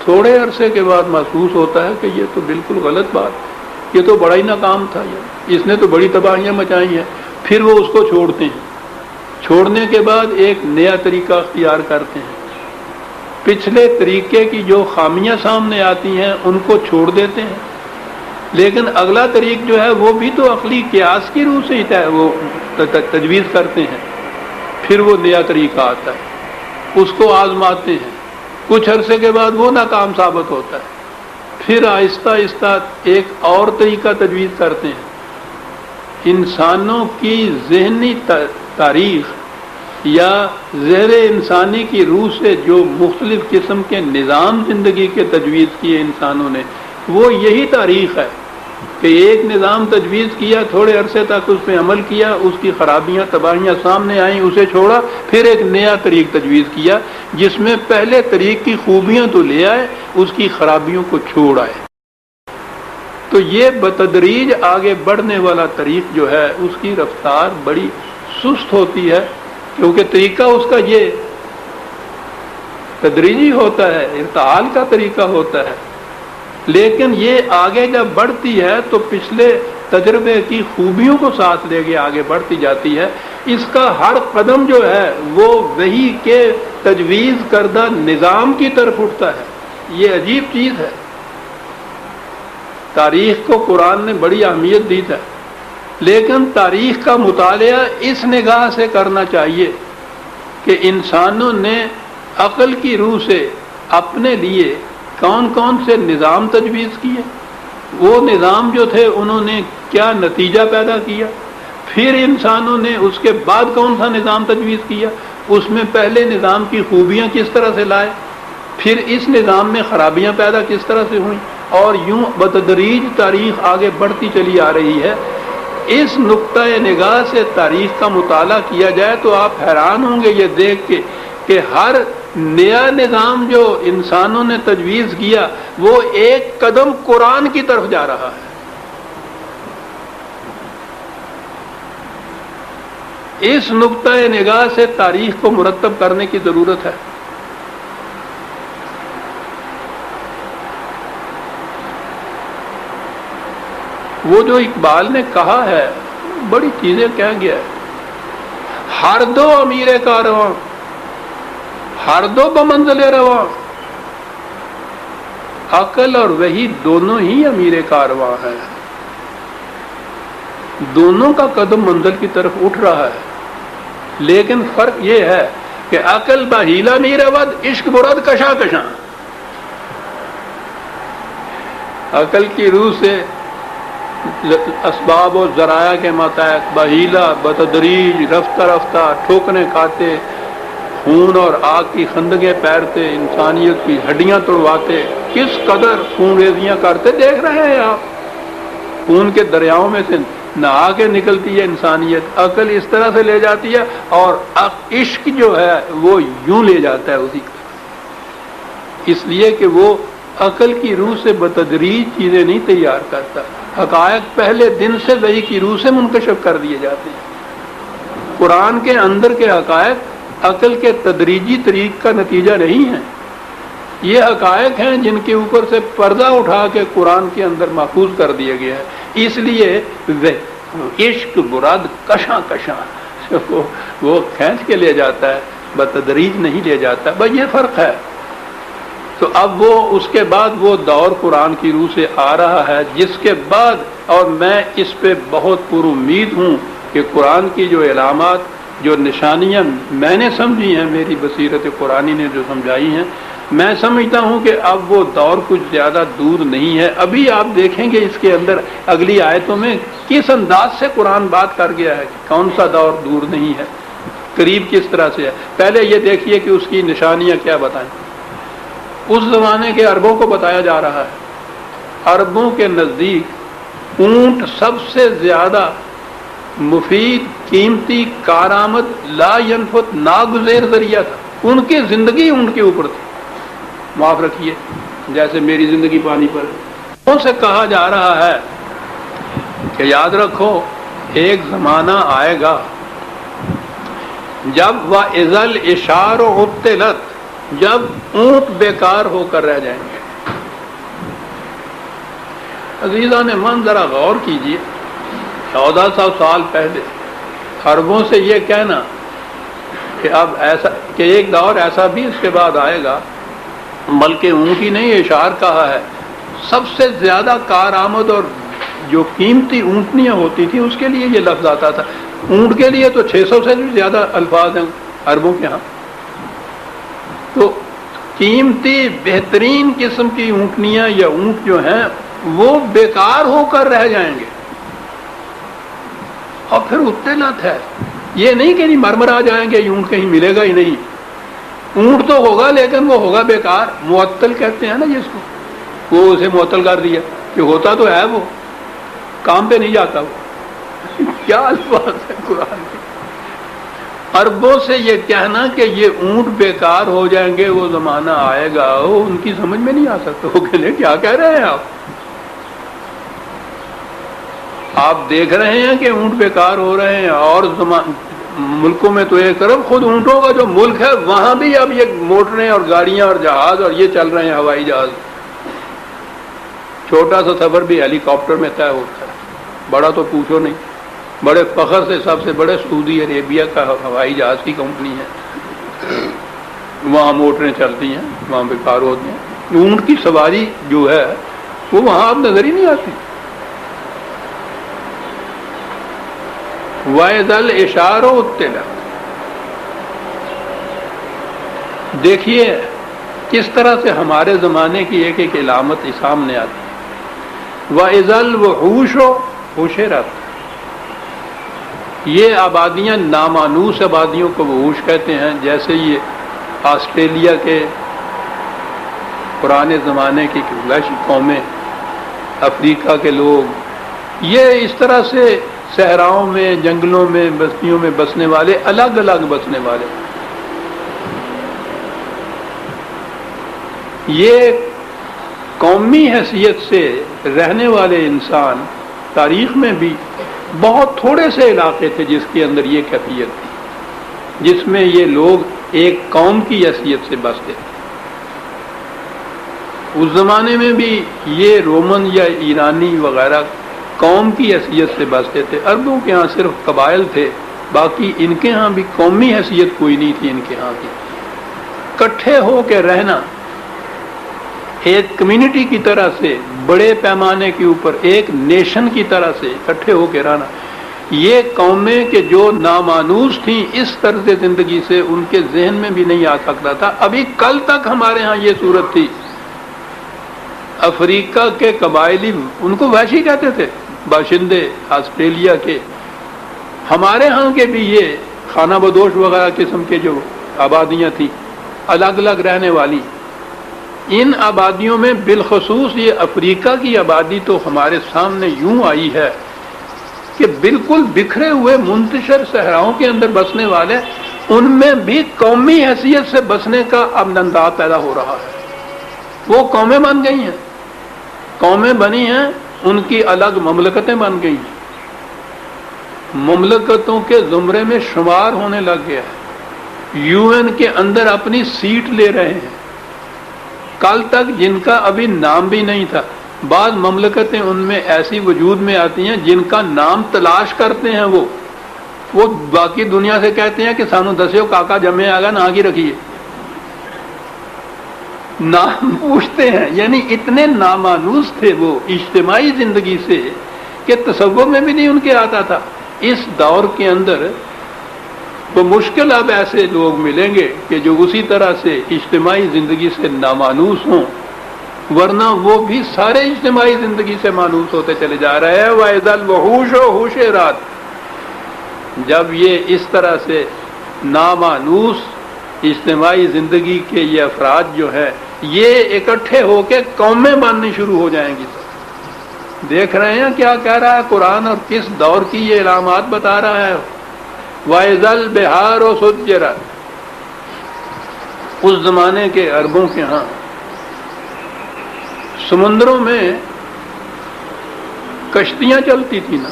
تھوڑے عرصے کے بعد محسوس ہوتا ہے کہ یہ تو بالکل غلط بات، یہ تو بڑا ہی ناکام تھا، اس نے تو بڑی تباہیاں مچائی ہیں۔ پھر وہ اس کو چھوڑتے ہیں، چھوڑنے کے بعد ایک نیا طریقہ اختیار کرتے ہیں، پچھلے طریقے کی جو خامیاں سامنے آتی ہیں ان کو چھوڑ دیتے ہیں، لیکن اگلا طریق جو ہے وہ بھی تو عقلی قیاس کی روح سے ہی وہ تجویز کرتے ہیں۔ پھر وہ نیا طریقہ آتا ہے، اس کو آزماتے ہیں، کچھ عرصے کے بعد وہ ناکام ثابت ہوتا ہے، پھر آہستہ آہستہ ایک اور طریقہ تجویز کرتے ہیں۔ انسانوں کی ذہنی تاریخ یا زہر انسانی کی روح سے جو مختلف قسم کے نظام زندگی کے تجویز کیے انسانوں نے، وہ یہی تاریخ ہے کہ ایک نظام تجویز کیا، تھوڑے عرصے تک اس پہ عمل کیا، اس کی خرابیاں تباہیاں سامنے آئیں، اسے چھوڑا، پھر ایک نیا طریق تجویز کیا جس میں پہلے طریق کی خوبیاں تو لے آئے، اس کی خرابیوں کو چھوڑ آئے۔ تو یہ بتدریج آگے بڑھنے والا طریق جو ہے اس کی رفتار بڑی سست ہوتی ہے، کیونکہ طریقہ اس کا یہ تدریجی ہوتا ہے، ارتحال کا طریقہ ہوتا ہے، لیکن یہ آگے جب بڑھتی ہے تو پچھلے تجربے کی خوبیوں کو ساتھ لے کے آگے بڑھتی جاتی ہے۔ اس کا ہر قدم جو ہے وہ وحی کے تجویز کردہ نظام کی طرف اٹھتا ہے۔ یہ عجیب چیز ہے۔ تاریخ کو قرآن نے بڑی اہمیت دی ہے، لیکن تاریخ کا مطالعہ اس نگاہ سے کرنا چاہیے کہ انسانوں نے عقل کی روح سے اپنے لیے کون کون سے نظام تجویز کیے، وہ نظام جو تھے انہوں نے کیا نتیجہ پیدا کیا، پھر انسانوں نے اس کے بعد کون سا نظام تجویز کیا، اس میں پہلے نظام کی خوبیاں کس طرح سے لائے، پھر اس نظام میں خرابیاں پیدا کس طرح سے ہوئیں، اور یوں بتدریج تاریخ آگے بڑھتی چلی آ رہی ہے۔ اس نقطۂ نگاہ سے تاریخ کا مطالعہ کیا جائے تو آپ حیران ہوں گے یہ دیکھ کے کہ ہر نیا نظام جو انسانوں نے تجویز کیا وہ ایک قدم قرآن کی طرف جا رہا ہے۔ اس نقطۂ نگاہ سے تاریخ کو مرتب کرنے کی ضرورت ہے۔ وہ جو اقبال نے کہا ہے بڑی چیزیں کہہ گیا ہے، ہر دو امیر کارواں، ہر دو بمنزل رواں، عقل اور وحی دونوں ہی امیر کارواں ہیں، دونوں کا قدم منزل کی طرف اٹھ رہا ہے، لیکن فرق یہ ہے کہ عقل بہیلا نہیں رود، عشق برد کشاں کشاں۔ عقل کی روح سے اسباب و ذرائع کے ماتحت بہیلا بتدریج رفتہ رفتہ ٹھوکریں کھاتے، خون اور آگ کی خندقیں پیرتے، انسانیت کی ہڈیاں توڑواتے، کس قدر خون ریزیاں کرتے دیکھ رہے ہیں آپ، خون کے دریاؤں میں سے نہا کے نکلتی ہے انسانیت، عقل اس طرح سے لے جاتی ہے، اور عشق جو ہے وہ یوں لے جاتا ہے اسی طرح، اس لیے کہ وہ عقل کی روح سے بتدریج چیزیں نہیں تیار کرتا، حقائق پہلے دن سے وحی کی روح سے منکشف کر دیے جاتے ہیں۔ قرآن کے اندر کے حقائق عقل کے تدریجی طریق کا نتیجہ نہیں ہے، یہ حقائق ہیں جن کے اوپر سے پردہ اٹھا کے قرآن کے اندر محفوظ کر دیا گیا ہے۔ اس لیے عشق براد کشاں کشاں وہ کھینچ کے لے جاتا ہے، بتدریج نہیں لے جاتا، بس یہ فرق ہے۔ تو اب وہ اس کے بعد وہ دور قرآن کی روح سے آ رہا ہے، جس کے بعد، اور میں اس پہ بہت پر امید ہوں کہ قرآن کی جو علامات، جو نشانیاں میں نے سمجھی ہیں، میری بصیرت قرآنی نے جو سمجھائی ہیں، میں سمجھتا ہوں کہ اب وہ دور کچھ زیادہ دور نہیں ہے۔ ابھی آپ دیکھیں گے اس کے اندر اگلی آیتوں میں کس انداز سے قرآن بات کر گیا ہے، کون سا دور دور نہیں ہے، قریب کس طرح سے ہے۔ پہلے یہ دیکھیے کہ اس کی نشانیاں کیا بتائیں۔ اس زمانے کے عربوں کو بتایا جا رہا ہے، عربوں کے نزدیک اونٹ سب سے زیادہ مفید، قیمتی، کارآمد، لا ینفت، ناگزیر ذریعہ تھا۔ ان کی زندگی اونٹ کے اوپر تھی، معاف رکھیے، جیسے میری زندگی پانی پر ہے۔ ان سے کہا جا رہا ہے کہ یاد رکھو ایک زمانہ آئے گا جب وَإِذَا الْعِشَارُ عُطِّلَتْ، جب اونٹ بیکار ہو کر رہ جائیں گے۔ عزیزان من ذرا غور کیجئے، 1400 سال پہلے عربوں سے یہ کہنا کہ اب ایسا، کہ ایک دور ایسا بھی اس کے بعد آئے گا، بلکہ اونٹ ہی نہیں، اشعار کہا ہے، سب سے زیادہ کارآمد اور جو قیمتی اونٹنیاں ہوتی تھیں اس کے لیے یہ لفظ آتا تھا۔ اونٹ کے لیے تو 600 سے بھی زیادہ الفاظ ہیں عربوں کے ہاں۔ تو قیمتی بہترین قسم کی اونٹنیاں یا اونٹ جو ہیں وہ بیکار ہو کر رہ جائیں گے۔ اور پھر اطلاعات ہے، یہ نہیں کہ مرمر آ جائیں گے، اونٹ کہیں ملے گا ہی نہیں۔ اونٹ تو ہوگا لیکن وہ ہوگا بیکار، معطل کہتے ہیں نا جس کو، وہ اسے معطل کر دیا کہ ہوتا تو ہے وہ کام پہ نہیں جاتا۔ وہ کیا الفاظ ہے قرآن کے۔ عربوں سے یہ کہنا کہ یہ اونٹ بیکار ہو جائیں گے، وہ زمانہ آئے گا، وہ ان کی سمجھ میں نہیں آ سکتا۔ وہ کہنے کیا کہہ رہے ہیں آپ دیکھ رہے ہیں کہ اونٹ بیکار ہو رہے ہیں، اور ملکوں میں تو ایک طرف خود اونٹوں کا جو ملک ہے وہاں بھی اب یہ موٹریں اور گاڑیاں اور جہاز اور یہ چل رہے ہیں، ہوائی جہاز۔ چھوٹا سا سفر بھی ہیلی کاپٹر میں طے ہوتا ہے، بڑا تو پوچھو نہیں۔ بڑے فخر سے سب سے بڑے سعودی عربیہ کا ہوائی جہاز کی کمپنی ہے، وہاں موٹریں چلتی ہیں، وہاں بیکار ہوتے ہیں۔ اونٹ کی سواری جو ہے وہ وہاں اب نظر ہی نہیں آتی۔ وَإِذَا الْعِشَارُ عُطِّلَتْ، دیکھیے کس طرح سے ہمارے زمانے کی ایک ایک علامت سامنے آتی ہے۔ وَإِذَا الْوُحُوشُ حُشِرَتْ، یہ آبادیاں نامانوس آبادیوں کو وحوش کہتے ہیں، جیسے یہ آسٹریلیا کے پرانے زمانے کی وحشی قومیں، افریقہ کے لوگ، یہ اس طرح سے صحراؤں میں، جنگلوں میں، بستیوں میں بسنے والے، الگ الگ بسنے والے، یہ قومی حیثیت سے رہنے والے انسان تاریخ میں بھی بہت تھوڑے سے علاقے تھے جس کے اندر یہ کیفیت تھی، جس میں یہ لوگ ایک قوم کی حیثیت سے بستے تھے۔ اس زمانے میں بھی یہ رومن یا ایرانی وغیرہ قوم کی حیثیت سے بستے تھے۔ عربوں کے ہاں صرف قبائل تھے، باقی ان کے ہاں بھی قومی حیثیت کوئی نہیں تھی۔ ان کے ہاں کی کٹھے ہو کے رہنا، ایک کمیونٹی کی طرح سے، بڑے پیمانے کے اوپر ایک نیشن کی طرح سے اکٹھے ہو کے رہنا، یہ قومیں کہ جو نامانوس تھیں اس طرز زندگی سے ان کے ذہن میں بھی نہیں آ سکتا تھا۔ ابھی کل تک ہمارے ہاں یہ صورت تھی۔ افریقہ کے قبائلی، ان کو وحشی کہتے تھے، باشندے آسٹریلیا کے، ہمارے ہاں کے بھی یہ خانہ بدوش وغیرہ قسم کے جو آبادیاں تھیں الگ الگ رہنے والی، ان آبادیوں میں بالخصوص یہ افریقہ کی آبادی تو ہمارے سامنے یوں آئی ہے کہ بالکل بکھرے ہوئے منتشر صحراؤں کے اندر بسنے والے، ان میں بھی قومی حیثیت سے بسنے کا اب انداز پیدا ہو رہا ہے۔ وہ قومیں بن گئی ہیں، قومیں بنی ہیں، ان کی الگ مملکتیں بن گئی ہیں، مملکتوں کے زمرے میں شمار ہونے لگ گیا ہے، یو این کے اندر اپنی سیٹ لے رہے ہیں۔ کل تک جن کا ابھی نام بھی نہیں تھا، بعض مملکتیں ان میں ایسی وجود میں آتی ہیں جن کا نام تلاش کرتے ہیں وہ باقی دنیا سے کہتے ہیں کہ سانو دسیو کاکا جمے آگا نہ کی رکھیے، نام پوچھتے ہیں. یعنی اتنے نامانوس تھے وہ اجتماعی زندگی سے کہ تصور میں بھی نہیں ان کے آتا تھا. اس دور کے اندر وہ مشکل اب ایسے لوگ ملیں گے کہ جو اسی طرح سے اجتماعی زندگی سے نامانوس ہوں، ورنہ وہ بھی سارے اجتماعی زندگی سے مانوس ہوتے چلے جا رہے ہیں. وَإِذَا الْوُحُوشُ حُشِرَتْ، جب یہ اس طرح سے نامانوس اجتماعی زندگی کے یہ افراد جو ہے یہ اکٹھے ہو کے قومیں بننی شروع ہو جائیں گی. دیکھ رہے ہیں کیا کہہ رہا ہے قرآن اور کس دور کی یہ علامات بتا رہا ہے. وَإِذَا الْبِحَارُ سُجِّرَتْ، اس زمانے کے عربوں کے ہاں سمندروں میں کشتیاں چلتی تھی نا،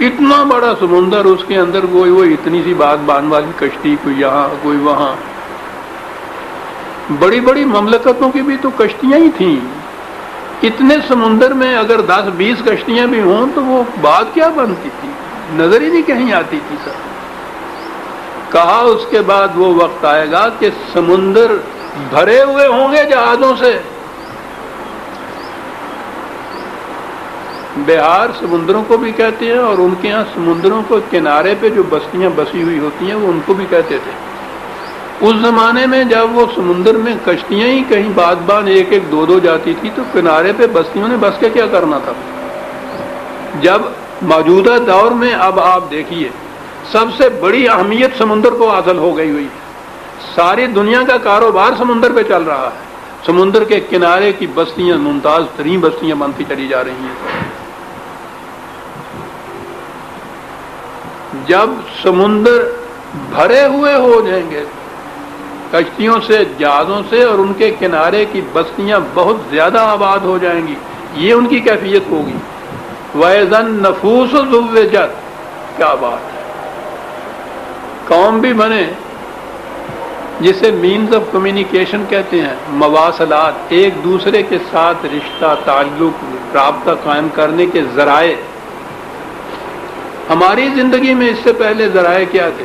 اتنا بڑا سمندر، اس کے اندر وہ اتنی سی بات بان والی کشتی، کوئی یہاں کوئی وہاں. بڑی بڑی مملکتوں کی بھی تو کشتیاں ہی تھیں. اتنے سمندر میں اگر 10-20 کشتیاں بھی ہوں تو وہ بات کیا بنتی تھی، نظر ہی نہیں کہیں آتی تھی. سر کہا اس کے بعد وہ وقت آئے گا کہ سمندر بھرے ہوئے ہوں گے جہازوں سے. بہار سمندروں کو بھی کہتے ہیں، اور ان کے ہاں سمندروں کو کنارے پہ جو بستیاں بسی ہوئی ہوتی ہیں وہ ان کو بھی کہتے تھے. اس زمانے میں جب وہ سمندر میں کشتیاں ہی کہیں بعد بان ایک ایک دو جاتی تھی تو کنارے پہ بستیوں نے بس کے کیا کرنا تھا. جب موجودہ دور میں اب آپ دیکھیے سب سے بڑی اہمیت سمندر کو حاصل ہو گئی ہوئی ہے. ساری دنیا کا کاروبار سمندر پہ چل رہا ہے. سمندر کے کنارے کی بستیاں ممتاز ترین بستیاں بنتی چلی جا رہی ہیں. جب سمندر بھرے ہوئے ہو جائیں گے کشتیوں سے، جہازوں سے، اور ان کے کنارے کی بستیاں بہت زیادہ آباد ہو جائیں گی، یہ ان کی کیفیت ہوگی. وَإِذَا النُّفُوسُ زُوِّجَتْ، کیا بات ہے. قوم بھی بنے جسے مینز آف کمیونیکیشن کہتے ہیں، مواصلات، ایک دوسرے کے ساتھ رشتہ تعلق رابطہ قائم کرنے کے ذرائع. ہماری زندگی میں اس سے پہلے ذرائع کیا تھے؟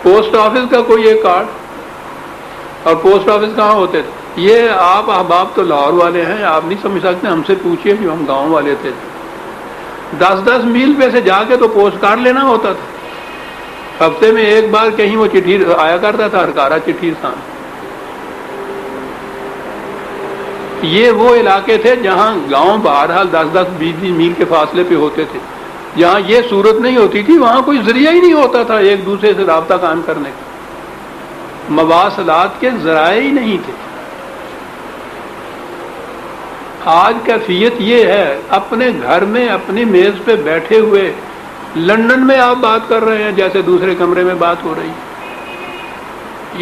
پوسٹ آفس کا کوئی ایک کارڈ، اور پوسٹ آفس کہاں ہوتے تھے؟ یہ آپ احباب تو لاہور والے ہیں، آپ نہیں سمجھ سکتے، ہم سے پوچھئے جو ہم گاؤں والے تھے. 10 میل پہ سے جا کے تو پوسٹ کارڈ لینا ہوتا تھا. ہفتے میں ایک بار کہیں وہ چٹھی آیا کرتا تھا، ہرکارا چٹھی سان. یہ وہ علاقے تھے جہاں گاؤں بہرحال 10-20 میل کے فاصلے پہ ہوتے تھے. جہاں یہ صورت نہیں ہوتی تھی وہاں کوئی ذریعہ ہی نہیں ہوتا تھا ایک دوسرے سے رابطہ قائم کرنے کا. مواصلات کے ذرائع ہی نہیں تھے. آج کیفیت یہ ہے، اپنے گھر میں اپنی میز پہ بیٹھے ہوئے لندن میں آپ بات کر رہے ہیں جیسے دوسرے کمرے میں بات ہو رہی.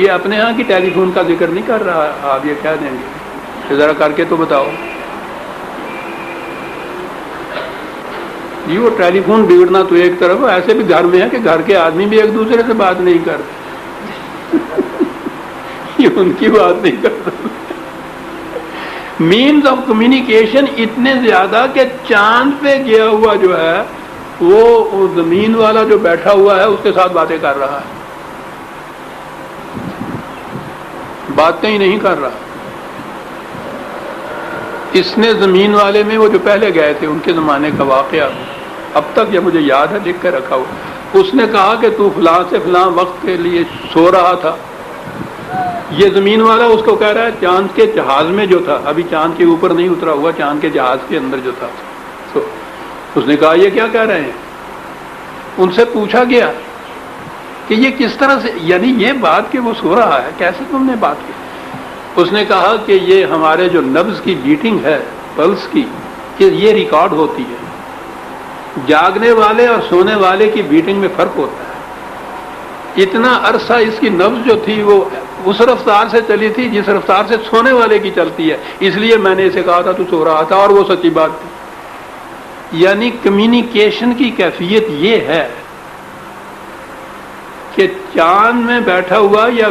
یہ اپنے ہاں کی ٹیلی فون کا ذکر نہیں کر رہا. آپ یہ کہہ دیں گے کہ ذرا کر کے تو بتاؤ. یہ وہ ٹیلی فون بگڑنا تو ایک طرف، ایسے بھی گھر میں ہے کہ گھر کے آدمی بھی ایک دوسرے سے بات نہیں کرتے. یہ ان کی بات نہیں کرتا. مینز آف کمیونیکیشن اتنے زیادہ کہ چاند پہ گیا ہوا جو ہے وہ زمین والا جو بیٹھا ہوا ہے اس کے ساتھ باتیں کر رہا ہے. باتیں ہی نہیں کر رہا. اس نے زمین والے میں وہ جو پہلے گئے تھے ان کے زمانے کا واقعہ اب تک یہ مجھے یاد ہے، لکھ کے رکھا ہوا. اس نے کہا کہ تو فلاں سے فلاں وقت کے لیے سو رہا تھا. یہ زمین والا اس کو کہہ رہا ہے چاند کے جہاز میں جو تھا، ابھی چاند کے اوپر نہیں اترا ہوا، چاند کے جہاز کے اندر جو تھا. اس نے کہا یہ کیا کہہ رہے ہیں؟ ان سے پوچھا گیا کہ یہ کس طرح سے، یعنی یہ بات کہ وہ سو رہا ہے کیسے تم نے بات کی؟ اس نے کہا کہ یہ ہمارے جو نبض کی بیٹنگ ہے، پلس کی، کہ یہ ریکارڈ ہوتی ہے. جاگنے والے اور سونے والے کی بیٹنگ میں فرق ہوتا ہے. اتنا عرصہ اس کی نبض جو تھی وہ اس رفتار سے چلی تھی جس رفتار سے سونے والے کی چلتی ہے. اس لیے میں نے اسے کہا تھا تو سو رہا تھا، اور وہ سچی بات تھی. یعنی کمیونیکیشن کی کیفیت یہ ہے کہ چاند میں بیٹھا ہوا یا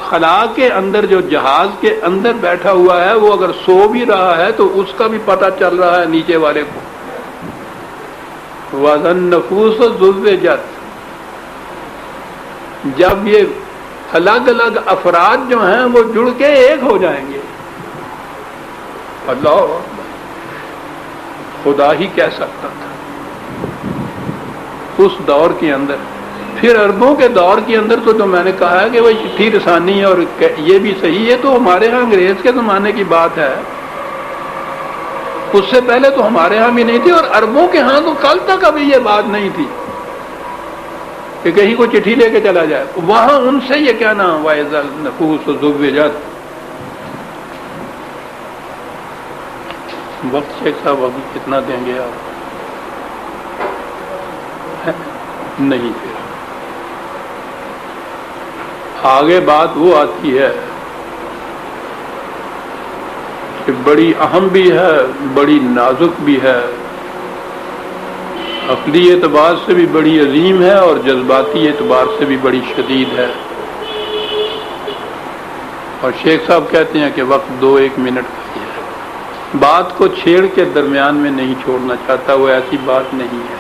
خلا کے اندر جو جہاز کے اندر بیٹھا ہوا ہے وہ اگر سو بھی رہا ہے تو اس کا بھی پتہ چل رہا ہے نیچے والے کو. وَذَا النُّفُوسُ زُوِّجَتْ. جب یہ الگ الگ افراد جو ہیں وہ جڑ کے ایک ہو جائیں گے. اللہ خدا ہی کہہ سکتا تھا اس دور کے اندر. پھر عربوں کے دور کے اندر تو جو میں نے کہا ہے کہ وہ چٹھی رسانی اور یہ بھی صحیح ہے تو ہمارے ہاں انگریز کے زمانے کی بات ہے. اس سے پہلے تو ہمارے ہاں بھی نہیں تھی اور عربوں کے ہاں تو کل تک ابھی یہ بات نہیں تھی کہ کہیں کو چٹھی لے کے چلا جائے. وہاں ان سے یہ کہنا وَإِذَا النُّفُوسُ زُوِّجَتْ. وقت شیخ صاحب ابھی کتنا دیں گے آپ؟ نہیں. پھر آگے بات وہ آتی ہے کہ بڑی اہم بھی ہے بڑی نازک بھی ہے, عقلی اعتبار سے بھی بڑی عظیم ہے اور جذباتی اعتبار سے بھی بڑی شدید ہے. اور شیخ صاحب کہتے ہیں کہ وقت 2-1 منٹ کا ہے. بات کو چھیڑ کے درمیان میں نہیں چھوڑنا چاہتا, وہ ایسی بات نہیں ہے.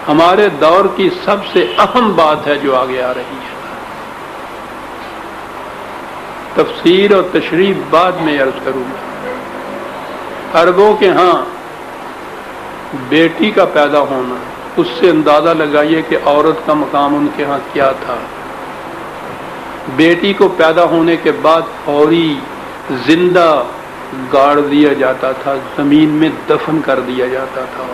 ہمارے دور کی سب سے اہم بات ہے جو آگے آ رہی ہے. تفسیر اور تشریح بعد میں عرض کروں گا. عربوں کے ہاں بیٹی کا پیدا ہونا, اس سے اندازہ لگائیے کہ عورت کا مقام ان کے ہاں کیا تھا. بیٹی کو پیدا ہونے کے بعد فوری زندہ گاڑ دیا جاتا تھا, زمین میں دفن کر دیا جاتا تھا.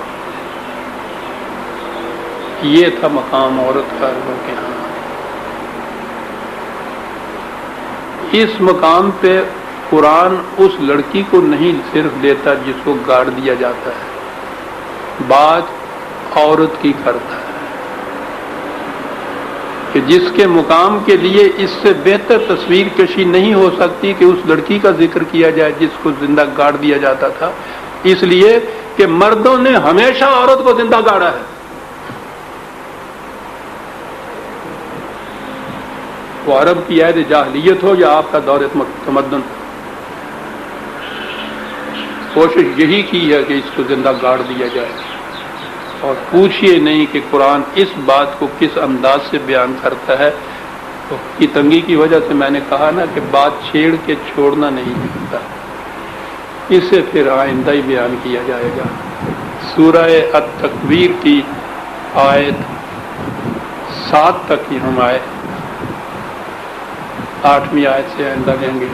یہ تھا مقام عورت کا عربوں کے ہاں. اس مقام پہ قرآن اس لڑکی کو نہیں صرف لیتا جس کو گاڑ دیا جاتا ہے, بات عورت کی کرتا ہے کہ جس کے مقام کے لیے اس سے بہتر تصویر کشی نہیں ہو سکتی کہ اس لڑکی کا ذکر کیا جائے جس کو زندہ گاڑ دیا جاتا تھا, اس لیے کہ مردوں نے ہمیشہ عورت کو زندہ گاڑا ہے. وہ عرب کی عہد جاہلیت ہو یا آپ کا دور تمدن, کوشش یہی کی ہے کہ اس کو زندہ گاڑ دیا جائے. اور پوچھئے نہیں کہ قرآن اس بات کو کس انداز سے بیان کرتا ہے. کی تنگی کی وجہ سے میں نے کہا نا کہ بات چھیڑ کے چھوڑنا نہیں چاہتا, اسے پھر آئندہ ہی بیان کیا جائے گا. سورہ التکویر کی آیت 7 تک ہی ہم آئے, 8ویں آیت سے آئندہ لیں گے.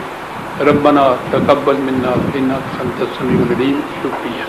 ربنا تقبل منا انک انت السمیع العلیم. شکریہ.